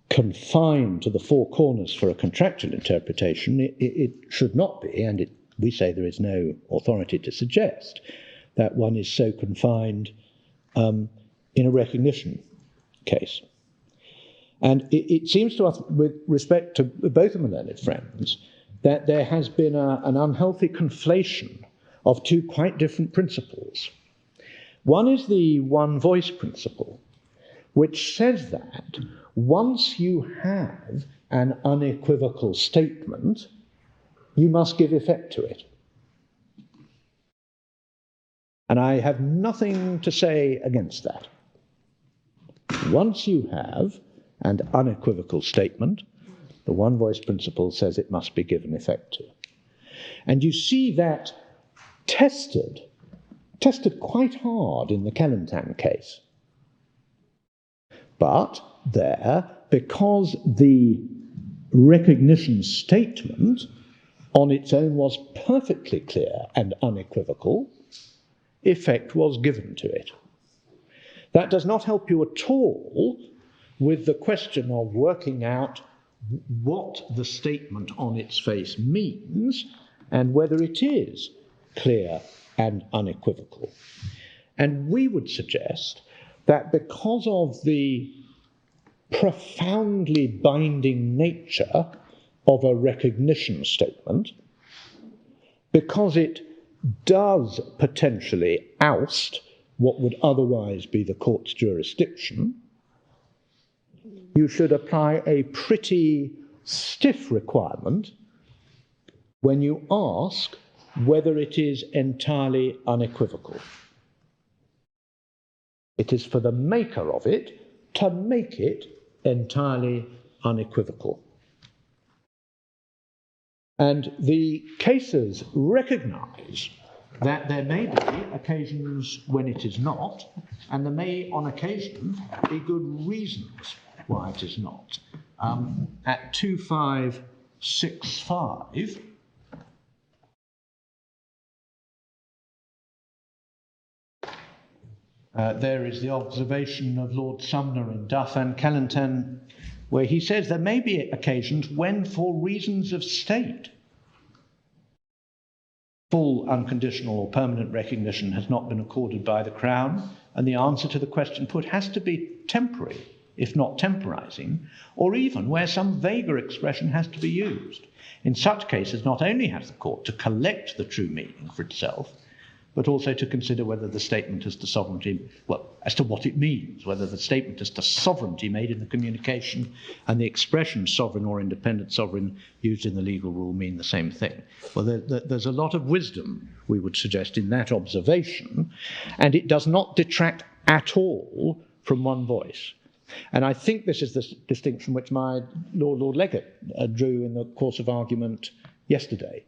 Speaker 5: confine to the four corners for a contractual interpretation, it should not be, and we say there is no authority to suggest that one is so confined in a recognition case. And it seems to us, with respect to both of my learned friends, that there has been an unhealthy conflation of two quite different principles. One is the one voice principle, which says that once you have an unequivocal statement, you must give effect to it. And I have nothing to say against that. Once you have and unequivocal statement, the one-voice principle says it must be given effect to. And you see that tested quite hard in the Kelantan case. But there, because the recognition statement on its own was perfectly clear and unequivocal, effect was given to it. That does not help you at all with the question of working out what the statement on its face means and whether it is clear and unequivocal. And we would suggest that because of the profoundly binding nature of a recognition statement, because it does potentially oust what would otherwise be the court's jurisdiction, you should apply a pretty stiff requirement when you ask whether it is entirely unequivocal. It is for the maker of it to make it entirely unequivocal. And the cases recognize that there may be occasions when it is not, and there may, on occasion, be good reasons why it is not. At 2565, there is the observation of Lord Sumner in Duff and Kelantan, where he says there may be occasions when, for reasons of state, full, unconditional or permanent recognition has not been accorded by the Crown, and the answer to the question put has to be temporary, if not temporizing, or even where some vaguer expression has to be used. In such cases, not only has the court to collect the true meaning for itself, but also to consider whether the statement as to sovereignty, well, as to what it means, whether the statement as to sovereignty made in the communication and the expression sovereign or independent sovereign used in the legal rule mean the same thing. Well, there's a lot of wisdom, we would suggest, in that observation, and it does not detract at all from one voice. And I think this is the distinction which my Lord Legate drew in the course of argument yesterday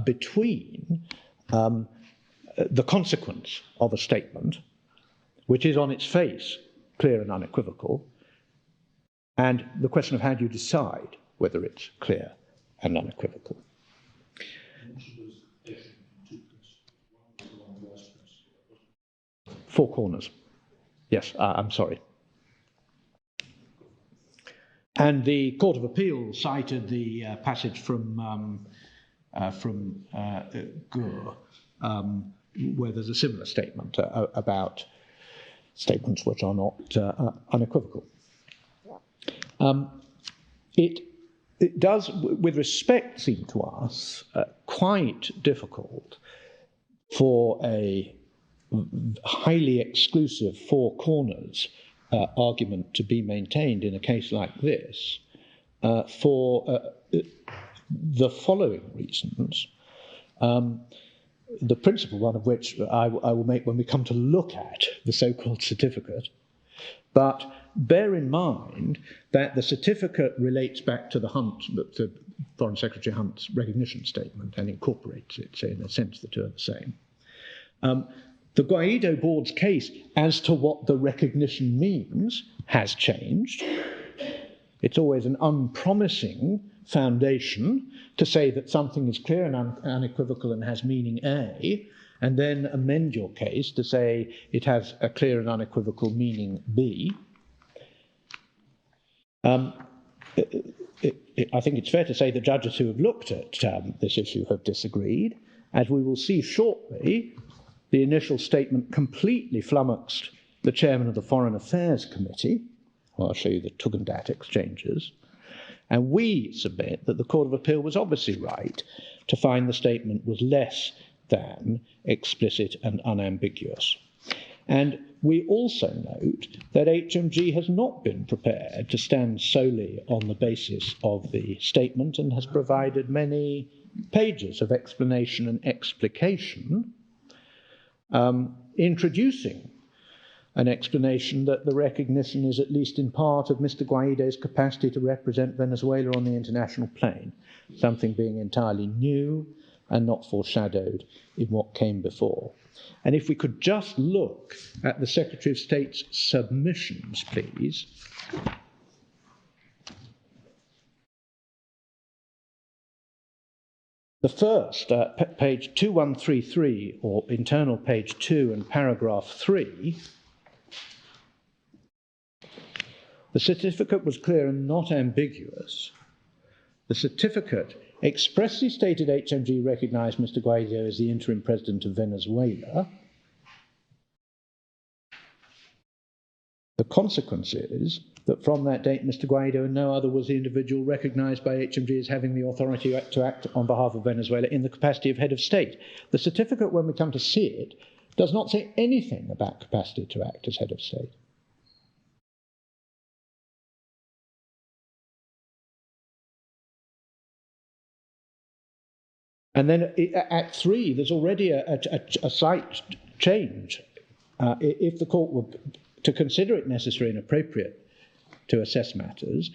Speaker 5: between the consequence of a statement, which is on its face clear and unequivocal, and the question of how do you decide whether it's clear and unequivocal. Four corners. Yes, I'm sorry. And the Court of Appeal cited the passage from Gur, where there's a similar statement about statements which are not unequivocal. It does, with respect, seem to us quite difficult for a highly exclusive four corners argument to be maintained in a case like this for the following reasons. The principal one of which I will make when we come to look at the so-called certificate. But bear in mind that the certificate relates back to to Foreign Secretary Hunt's recognition statement and incorporates it, so in a sense the two are the same. The Guaidó board's case as to what the recognition means has changed. It's always an unpromising foundation to say that something is clear and unequivocal and has meaning A, and then amend your case to say it has a clear and unequivocal meaning B. I think it's fair to say the judges who have looked at this issue have disagreed. As we will see shortly, the initial statement completely flummoxed the chairman of the Foreign Affairs Committee. I'll show you the Tugendhat exchanges. And we submit that the Court of Appeal was obviously right to find the statement was less than explicit and unambiguous. And we also note that HMG has not been prepared to stand solely on the basis of the statement and has provided many pages of explanation and explication, introducing an explanation that the recognition is at least in part of Mr. Guaido's capacity to represent Venezuela on the international plane, something being entirely new and not foreshadowed in what came before. And if we could just look at the Secretary of State's submissions, please. The first, page 2133, or internal page 2 and paragraph 3, the certificate was clear and not ambiguous. The certificate expressly stated HMG recognised Mr. Guaido as the interim president of Venezuela. The consequence is that from that date, Mr. Guaido and no other was the individual recognised by HMG as having the authority to act on behalf of Venezuela in the capacity of head of state. The certificate, when we come to see it, does not say anything about capacity to act as head of state. And then at 3, there's already a slight change. If the court were to consider it necessary and appropriate to assess matters,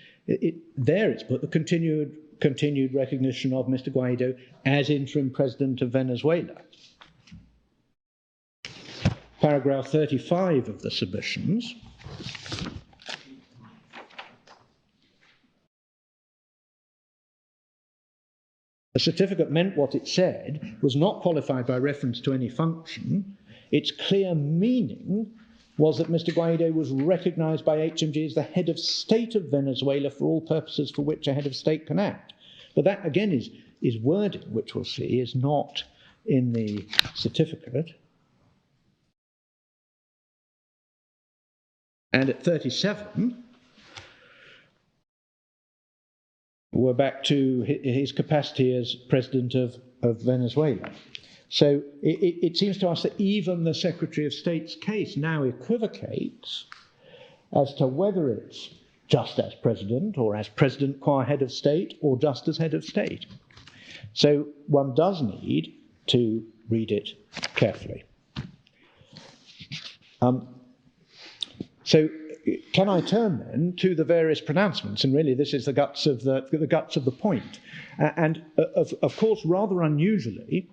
Speaker 5: there it's put the continued recognition of Mr. Guaido as interim president of Venezuela. Paragraph 35 of the submissions. The certificate meant what it said, was not qualified by reference to any function. Its clear meaning was that Mr. Guaido was recognised by HMG as the head of state of Venezuela for all purposes for which a head of state can act. But that, again, is wording, which we'll see, is not in the certificate. And at 37, we're back to his capacity as president of Venezuela. So it seems to us that even the Secretary of State's case now equivocates as to whether it's just as president or as president qua head of state or just as head of state. So one does need to read it carefully. So can I turn then to the various pronouncements? And really this is the guts of the point. And of course, rather unusually,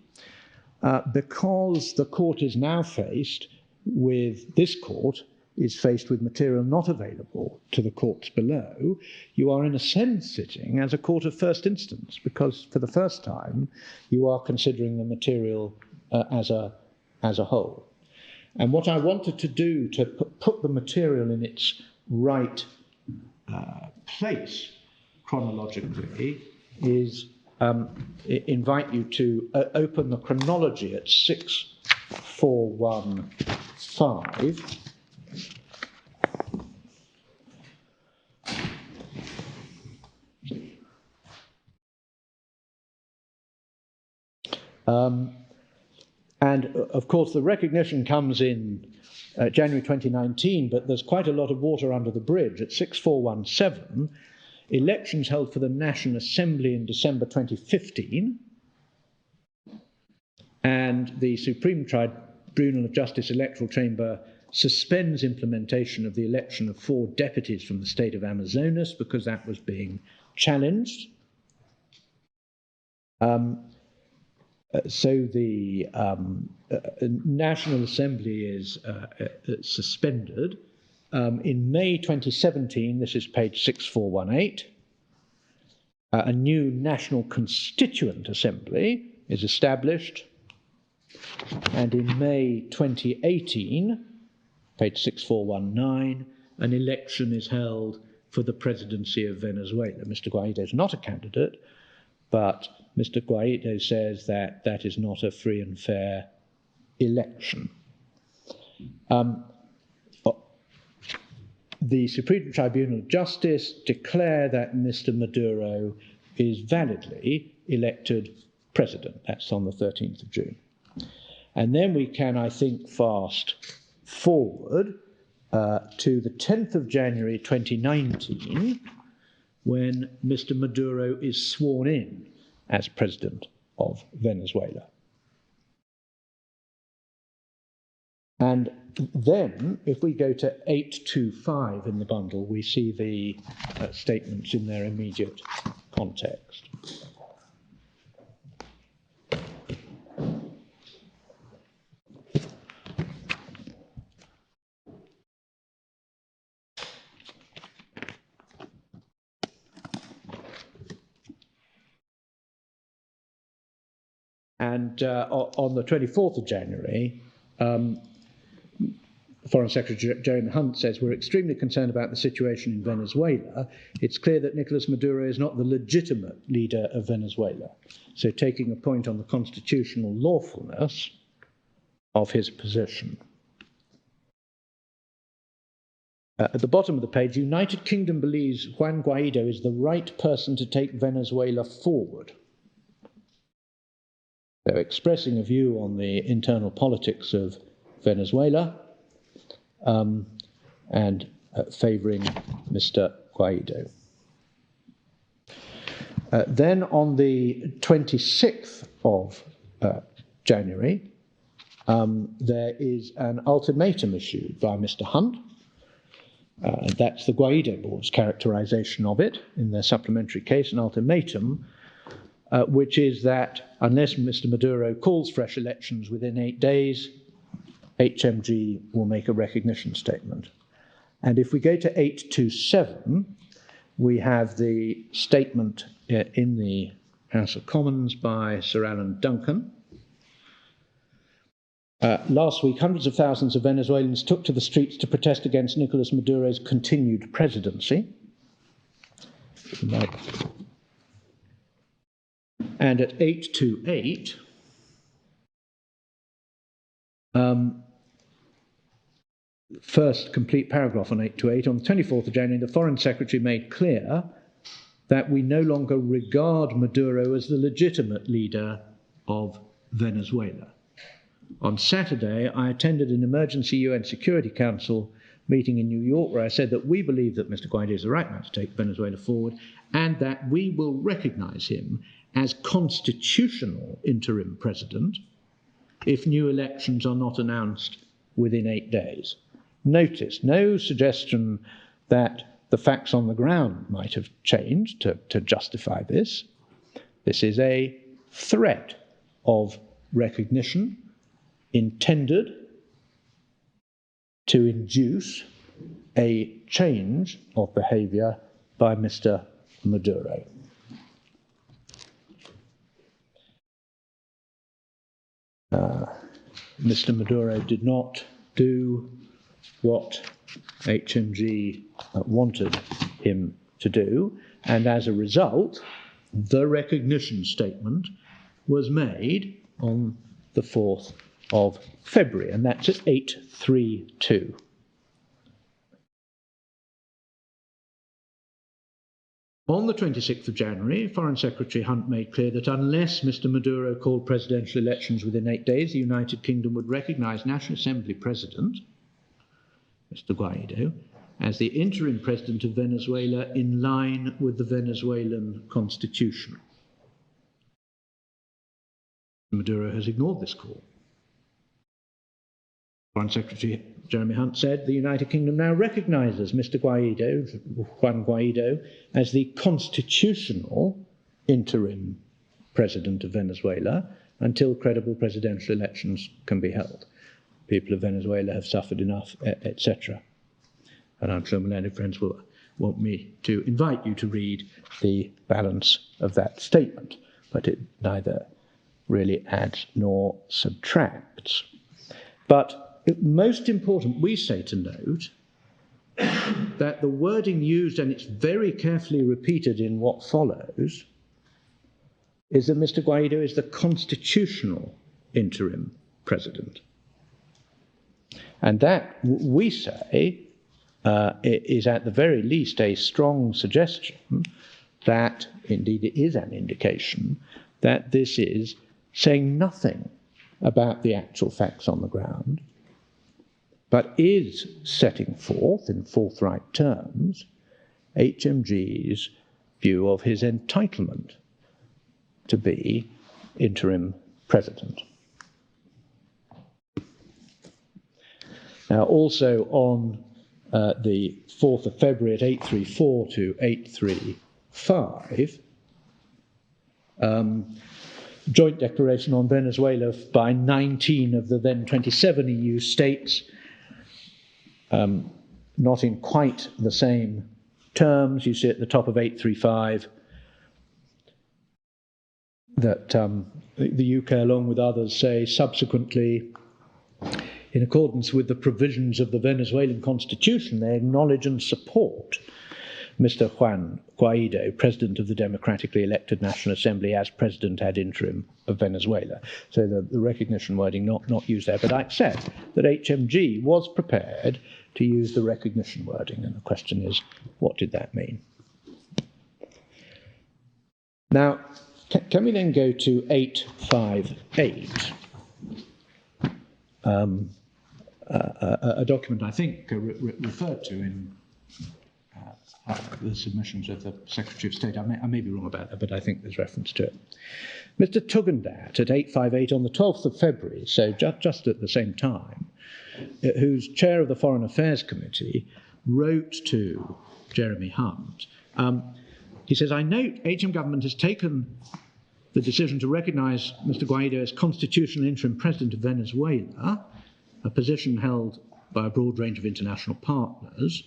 Speaker 5: because the court is now faced with, this court is faced with material not available to the courts below, you are in a sense sitting as a court of first instance, because for the first time you are considering the material as a whole. And what I wanted to do to put the material in its right place chronologically is invite you to open the chronology at 6415. And of course, the recognition comes in January 2019, but there's quite a lot of water under the bridge. At 6417, elections held for the National Assembly in December 2015, and the Supreme Tribunal of Justice Electoral Chamber suspends implementation of the election of 4 deputies from the state of Amazonas because that was being challenged. So the National Assembly is suspended. In May 2017, this is page 6418, a new National Constituent Assembly is established. And in May 2018, page 6419, an election is held for the presidency of Venezuela. Mr. Guaido is not a candidate, but Mr. Guaido says that that is not a free and fair election. The Supreme Tribunal of Justice declare that Mr. Maduro is validly elected president. That's on the 13th of June. And then we can, I think, fast forward to the 10th of January 2019, when Mr. Maduro is sworn in as president of Venezuela. And Then, if we go to 825 in the bundle, we see the statements in their immediate context. And on the 24th of January, Foreign Secretary Jeremy Hunt says, "We're extremely concerned about the situation in Venezuela. It's clear that Nicolas Maduro is not the legitimate leader of Venezuela." So taking a point on the constitutional lawfulness of his position. At the bottom of the page, United Kingdom believes Juan Guaidó is the right person to take Venezuela forward. So expressing a view on the internal politics of Venezuela and favouring Mr. Guaidó. Then on the 26th of January, there is an ultimatum issued by Mr. Hunt. That's the Guaidó board's characterisation of it in their supplementary case, an ultimatum, which is that unless Mr. Maduro calls fresh elections within 8 days, HMG will make a recognition statement. And if we go to 827, we have the statement in the House of Commons by Sir Alan Duncan. Last week, hundreds of thousands of Venezuelans took to the streets to protest against Nicolas Maduro's continued presidency. And at 828, first complete paragraph on 828, on the 24th of January, the Foreign Secretary made clear that we no longer regard Maduro as the legitimate leader of Venezuela. On Saturday, I attended an emergency UN Security Council meeting in New York where I said that we believe that Mr. Guaidó is the right man to take Venezuela forward and that we will recognise him as constitutional interim president if new elections are not announced within 8 days. Notice, no suggestion that the facts on the ground might have changed to justify this. This is a threat of recognition intended to induce a change of behaviour by Mr. Maduro. Mr. Maduro did not do what HMG wanted him to do, and as a result, the recognition statement was made on the 4th of February, and that's at 832. On the 26th of January, Foreign Secretary Hunt made clear that unless Mr. Maduro called presidential elections within 8 days, the United Kingdom would recognise National Assembly President, Mr. Guaidó, as the interim president of Venezuela in line with the Venezuelan constitution. Maduro has ignored this call. Foreign Secretary Jeremy Hunt said the United Kingdom now recognises Mr. Guaidó, Juan Guaidó, as the constitutional interim president of Venezuela until credible presidential elections can be held. People of Venezuela have suffered enough, etc. And I'm sure my learned friends will want me to invite you to read the balance of that statement, but it neither really adds nor subtracts. But most important, we say to note that the wording used, and it's very carefully repeated in what follows, is that Mr. Guaidó is the constitutional interim president. And that, we say, is at the very least a strong suggestion that, indeed it is an indication, that this is saying nothing about the actual facts on the ground, but is setting forth in forthright terms HMG's view of his entitlement to be interim president. Now, also on the 4th of February at 834 to 835, joint declaration on Venezuela by 19 of the then 27 EU states, not in quite the same terms. You see at the top of 835 that the UK, along with others, say subsequently, in accordance with the provisions of the Venezuelan constitution, they acknowledge and support Mr. Juan Guaidó, President of the democratically elected National Assembly, as President ad interim of Venezuela. So the recognition wording not used there. But I accept that HMG was prepared to use the recognition wording, and the question is, what did that mean? Now, can we then go to 858? A document I think referred to in the submissions of the Secretary of State. I may be wrong about that, but I think there's reference to it. Mr. Tugendhat at 858 on the 12th of February, so just at the same time, who's chair of the Foreign Affairs Committee, wrote to Jeremy Hunt. He says, I note HM government has taken the decision to recognise Mr. Guaidó as constitutional interim president of Venezuela, a position held by a broad range of international partners.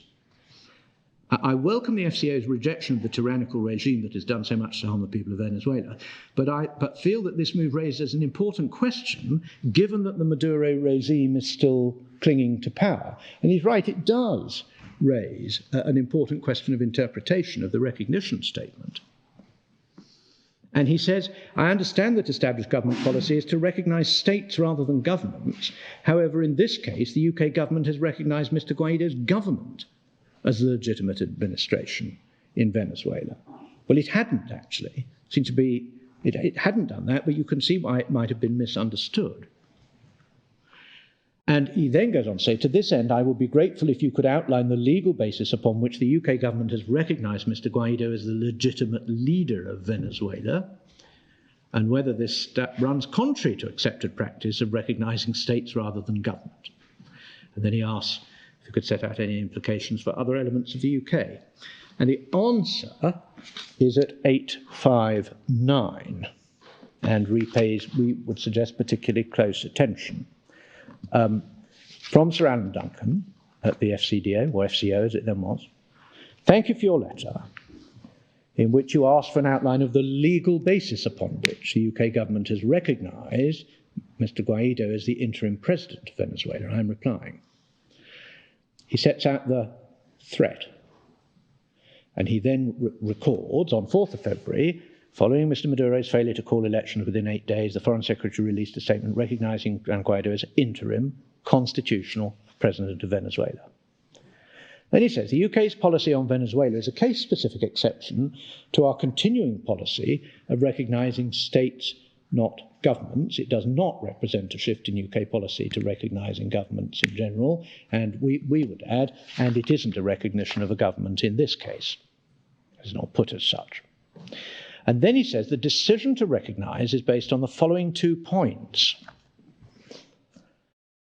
Speaker 5: I welcome the FCO's rejection of the tyrannical regime that has done so much to harm the people of Venezuela, but feel that this move raises an important question, given that the Maduro regime is still clinging to power. And he's right, it does raise an important question of interpretation of the recognition statement. And he says, I understand that established government policy is to recognise states rather than governments. However, in this case, the UK government has recognised Mr. Guaidó's government as the legitimate administration in Venezuela. Well, it hadn't actually. Seemed to be, it hadn't done that, but you can see why it might have been misunderstood. And he then goes on to say, to this end, I would be grateful if you could outline the legal basis upon which the UK government has recognised Mr. Guaidó as the legitimate leader of Venezuela, and whether this runs contrary to accepted practice of recognising states rather than government. And then he asks if you could set out any implications for other elements of the UK. And the answer is at 859, and repays, we would suggest, particularly close attention. From Sir Alan Duncan at the FCDO, or FCO as it then was. Thank you for your letter, in which you ask for an outline of the legal basis upon which the UK government has recognised Mr. Guaidó as the interim president of Venezuela. I'm replying. He sets out the threat, and he then records on 4th of February, following Mr. Maduro's failure to call elections within 8 days, the Foreign Secretary released a statement recognising Juan Guaidó as interim constitutional president of Venezuela. Then he says, the UK's policy on Venezuela is a case-specific exception to our continuing policy of recognising states, not governments. It does not represent a shift in UK policy to recognising governments in general, and we would add, and it isn't a recognition of a government in this case. It's not put as such. And then he says the decision to recognise is based on the following 2 points.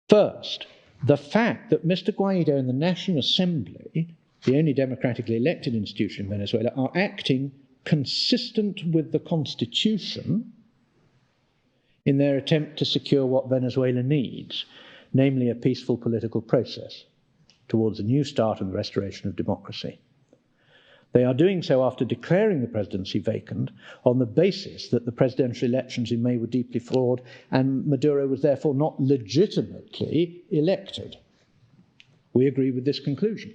Speaker 5: First, the fact that Mr. Guaidó and the National Assembly, the only democratically elected institution in Venezuela, are acting consistent with the Constitution in their attempt to secure what Venezuela needs, namely a peaceful political process towards a new start and the restoration of democracy. They are doing so after declaring the presidency vacant on the basis that the presidential elections in May were deeply flawed and Maduro was therefore not legitimately elected. We agree with this conclusion,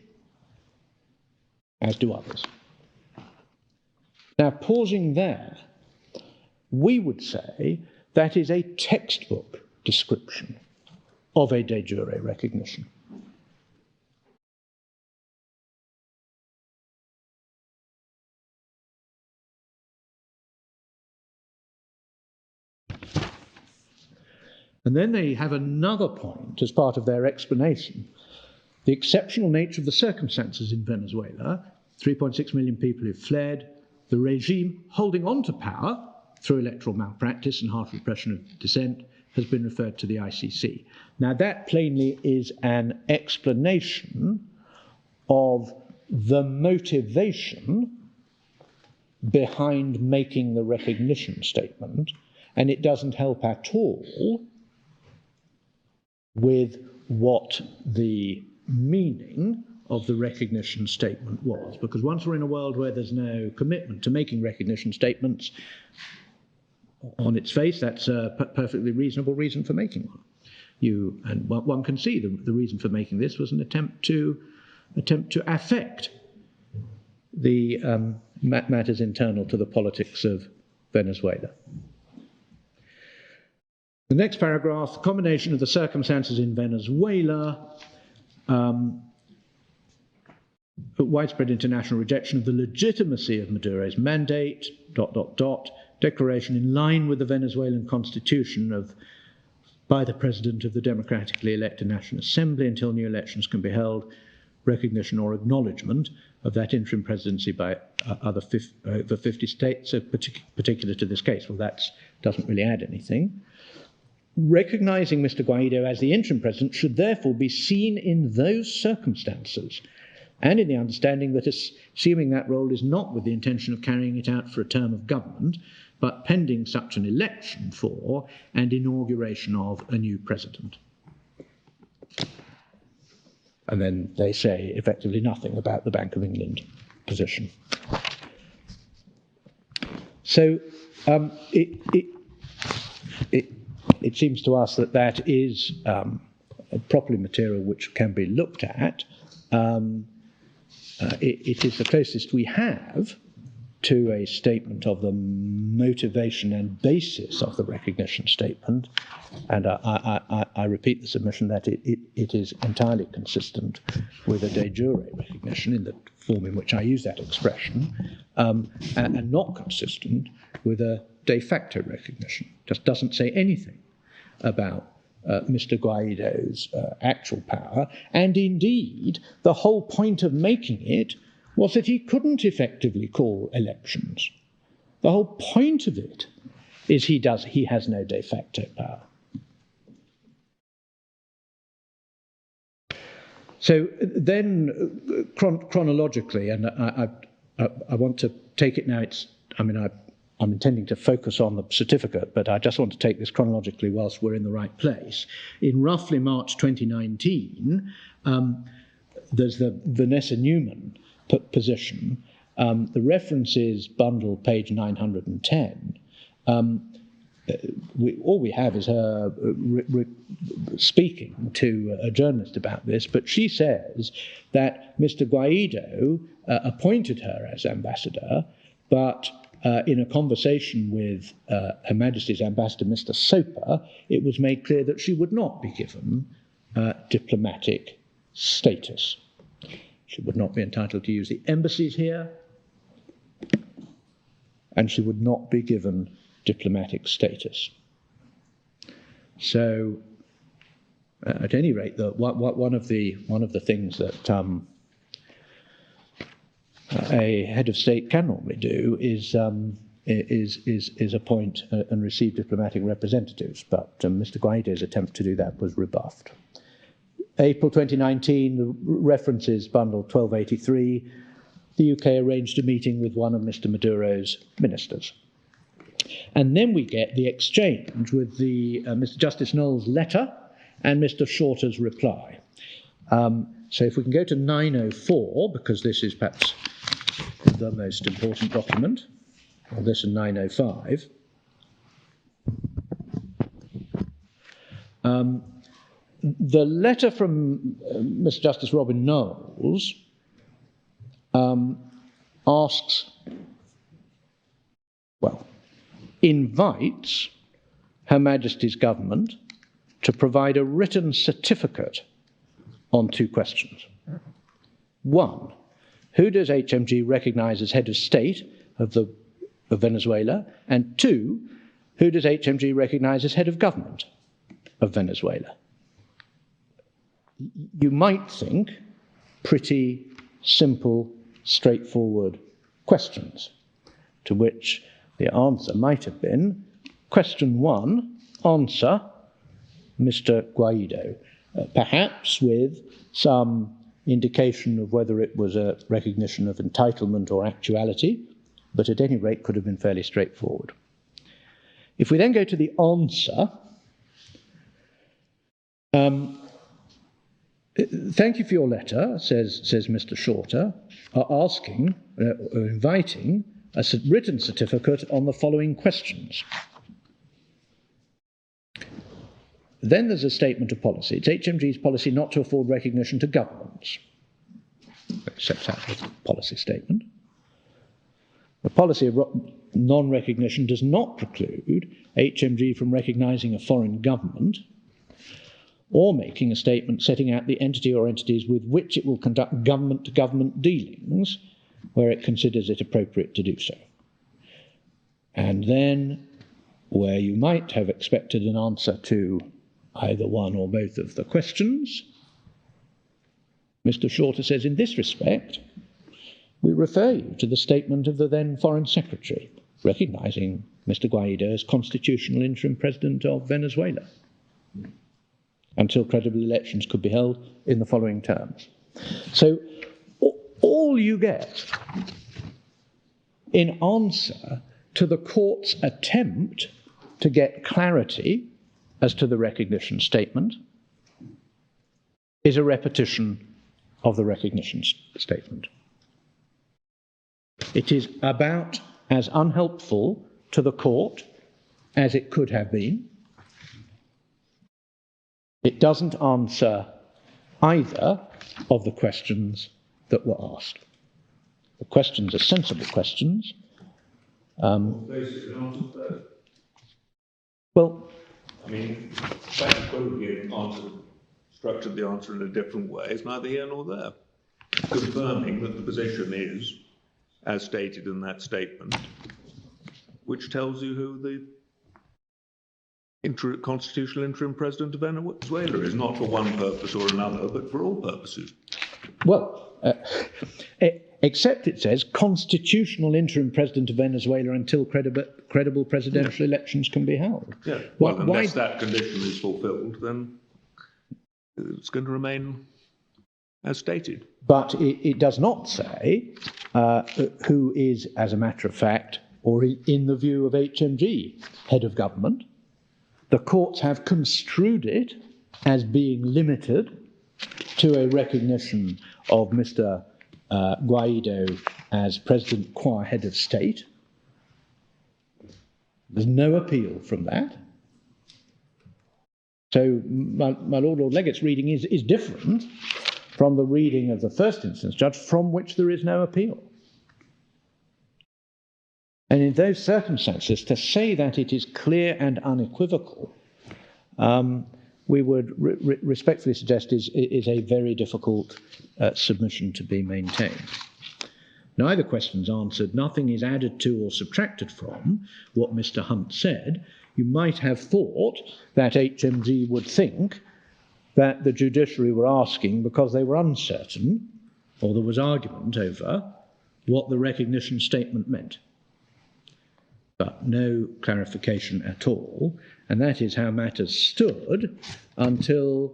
Speaker 5: as do others. Now, pausing there, we would say that is a textbook description of a de jure recognition. And then they have another point as part of their explanation. The exceptional nature of the circumstances in Venezuela, 3.6 million people who've fled, the regime holding on to power through electoral malpractice and harsh repression of dissent has been referred to the ICC. Now, that plainly is an explanation of the motivation behind making the recognition statement, and it doesn't help at all with what the meaning of the recognition statement was, because once we're in a world where there's no commitment to making recognition statements, on its face, that's a perfectly reasonable reason for making one. And one can see the reason for making this was an attempt to affect the matters internal to the politics of Venezuela. The next paragraph, the combination of the circumstances in Venezuela, widespread international rejection of the legitimacy of Maduro's mandate, ... declaration in line with the Venezuelan constitution by the President of the democratically elected National Assembly until new elections can be held, recognition or acknowledgement of that interim presidency by over 50 states, so particular to this case. Well, that doesn't really add anything. Recognising Mr. Guaidó as the interim president should therefore be seen in those circumstances and in the understanding that assuming that role is not with the intention of carrying it out for a term of government, but pending such an election for and inauguration of a new president. And then they say effectively nothing about the Bank of England position. So it seems to us that is properly material which can be looked at. It is the closest we have to a statement of the motivation and basis of the recognition statement, and I repeat the submission that it is entirely consistent with a de jure recognition in the form in which I use that expression, and not consistent with a de facto recognition. Just doesn't say anything about Mr. Guaidó's actual power, and indeed the whole point of making it was that he couldn't effectively call elections. The whole point of it is he has no de facto power. So then, chronologically, and I want to take it now. I'm intending to focus on the certificate, but I just want to take this chronologically whilst we're in the right place. In roughly March 2019, there's the Vanessa Newman position. The references bundle, page 910. All we have is her speaking to a journalist about this, but she says that Mr. Guaidó appointed her as ambassador, but in a conversation with Her Majesty's Ambassador, Mr. Soper, it was made clear that she would not be given diplomatic status. She would not be entitled to use the embassies here, and she would not be given diplomatic status. So, at any rate, one of the things that a head of state can normally do is appoint and receive diplomatic representatives, but Mr. Guaidó's attempt to do that was rebuffed. April 2019, the references bundle 1283, the UK arranged a meeting with one of Mr. Maduro's ministers. And then we get the exchange with the Mr. Justice Knoll's letter and Mr. Shorter's reply. So if we can go to 904, because this is perhaps the most important document, or this and 905. The letter from Mr. Justice Robin Knowles invites Her Majesty's government to provide a written certificate on two questions. One, who does HMG recognise as head of state of Venezuela? And two, who does HMG recognise as head of government of Venezuela? You might think pretty simple, straightforward questions, to which the answer might have been, question 1, answer, Mr. Guaidó, perhaps with some indication of whether it was a recognition of entitlement or actuality, but at any rate could have been fairly straightforward. If we then go to the answer, thank you for your letter, says Mr. Shorter, asking, inviting a written certificate on the following questions. Then there's a statement of policy. It's HMG's policy not to afford recognition to governments. Sets out the policy statement. The policy of non-recognition does not preclude HMG from recognising a foreign government or making a statement setting out the entity or entities with which it will conduct government-to-government dealings where it considers it appropriate to do so. And then, where you might have expected an answer to either one or both of the questions, Mr. Shorter says, in this respect, we refer you to the statement of the then Foreign Secretary, recognising Mr. Guaidó as constitutional interim president of Venezuela, until credible elections could be held in the following terms. So, all you get in answer to the court's attempt to get clarity as to the recognition statement is a repetition of the recognition statement. It is about as unhelpful to the court as it could have been. It doesn't answer either of the questions that were asked. The questions are sensible questions.
Speaker 4: Basically, answers both.
Speaker 5: Well,
Speaker 4: I mean, Quaidó structured the answer in a different way. It's neither here nor there. Confirming that the position is, as stated in that statement, which tells you who the constitutional interim president of Venezuela is, not for one purpose or another, but for all purposes.
Speaker 5: Well, except it says constitutional interim president of Venezuela until credible presidential elections can be held.
Speaker 4: Yeah. Well, unless that condition is fulfilled, then it's going to remain as stated.
Speaker 5: But it does not say who is, as a matter of fact, or in the view of HMG, head of government. The courts have construed it as being limited to a recognition of Mr. Guaidó as President qua head of state. There's no appeal from that. So my Lord Legate's reading is different from the reading of the first instance judge, from which there is no appeal. And in those circumstances, to say that it is clear and unequivocal, we would respectfully suggest is a very difficult submission to be maintained. Neither question's answered, nothing is added to or subtracted from what Mr. Hunt said. You might have thought that HMG would think that the judiciary were asking because they were uncertain, or there was argument over, what the recognition statement meant. But no clarification at all, and that is how matters stood until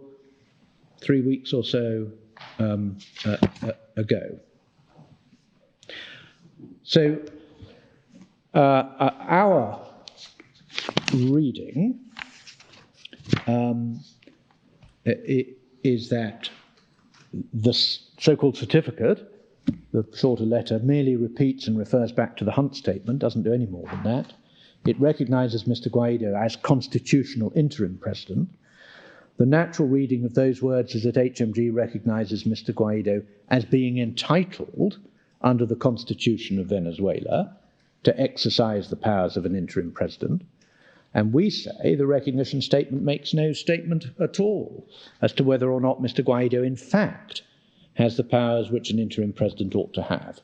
Speaker 5: 3 weeks or so ago. So our reading is that the so-called certificate, the Shorter letter, merely repeats and refers back to the Hunt statement, doesn't do any more than that. It recognises Mr. Guaidó as constitutional interim president. The natural reading of those words is that HMG recognises Mr. Guaidó as being entitled, under the Constitution of Venezuela, to exercise the powers of an interim president. And we say the recognition statement makes no statement at all as to whether or not Mr. Guaidó in fact has the powers which an interim president ought to have.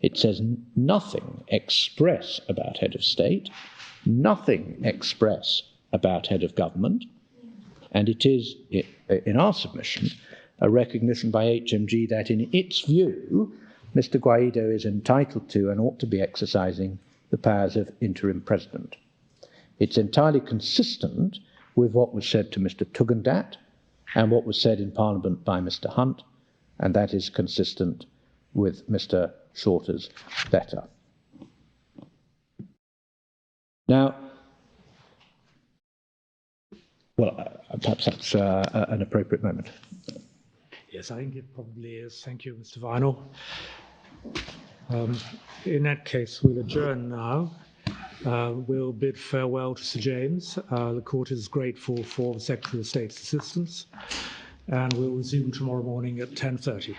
Speaker 5: It says nothing express about head of state, nothing express about head of government, and it is, in our submission, a recognition by HMG that in its view, Mr. Guaidó is entitled to and ought to be exercising the powers of interim president. It's entirely consistent with what was said to Mr. Tugendhat and what was said in Parliament by Mr. Hunt, and that is consistent with Mr. Shorter's letter. Now, well, perhaps that's an appropriate moment.
Speaker 1: Yes, I think it probably is. Thank you, Mr. Vinall. In that case, we'll adjourn now. We'll bid farewell to Sir James. The court is grateful for the Secretary of State's assistance, and we'll resume tomorrow morning at 10:30.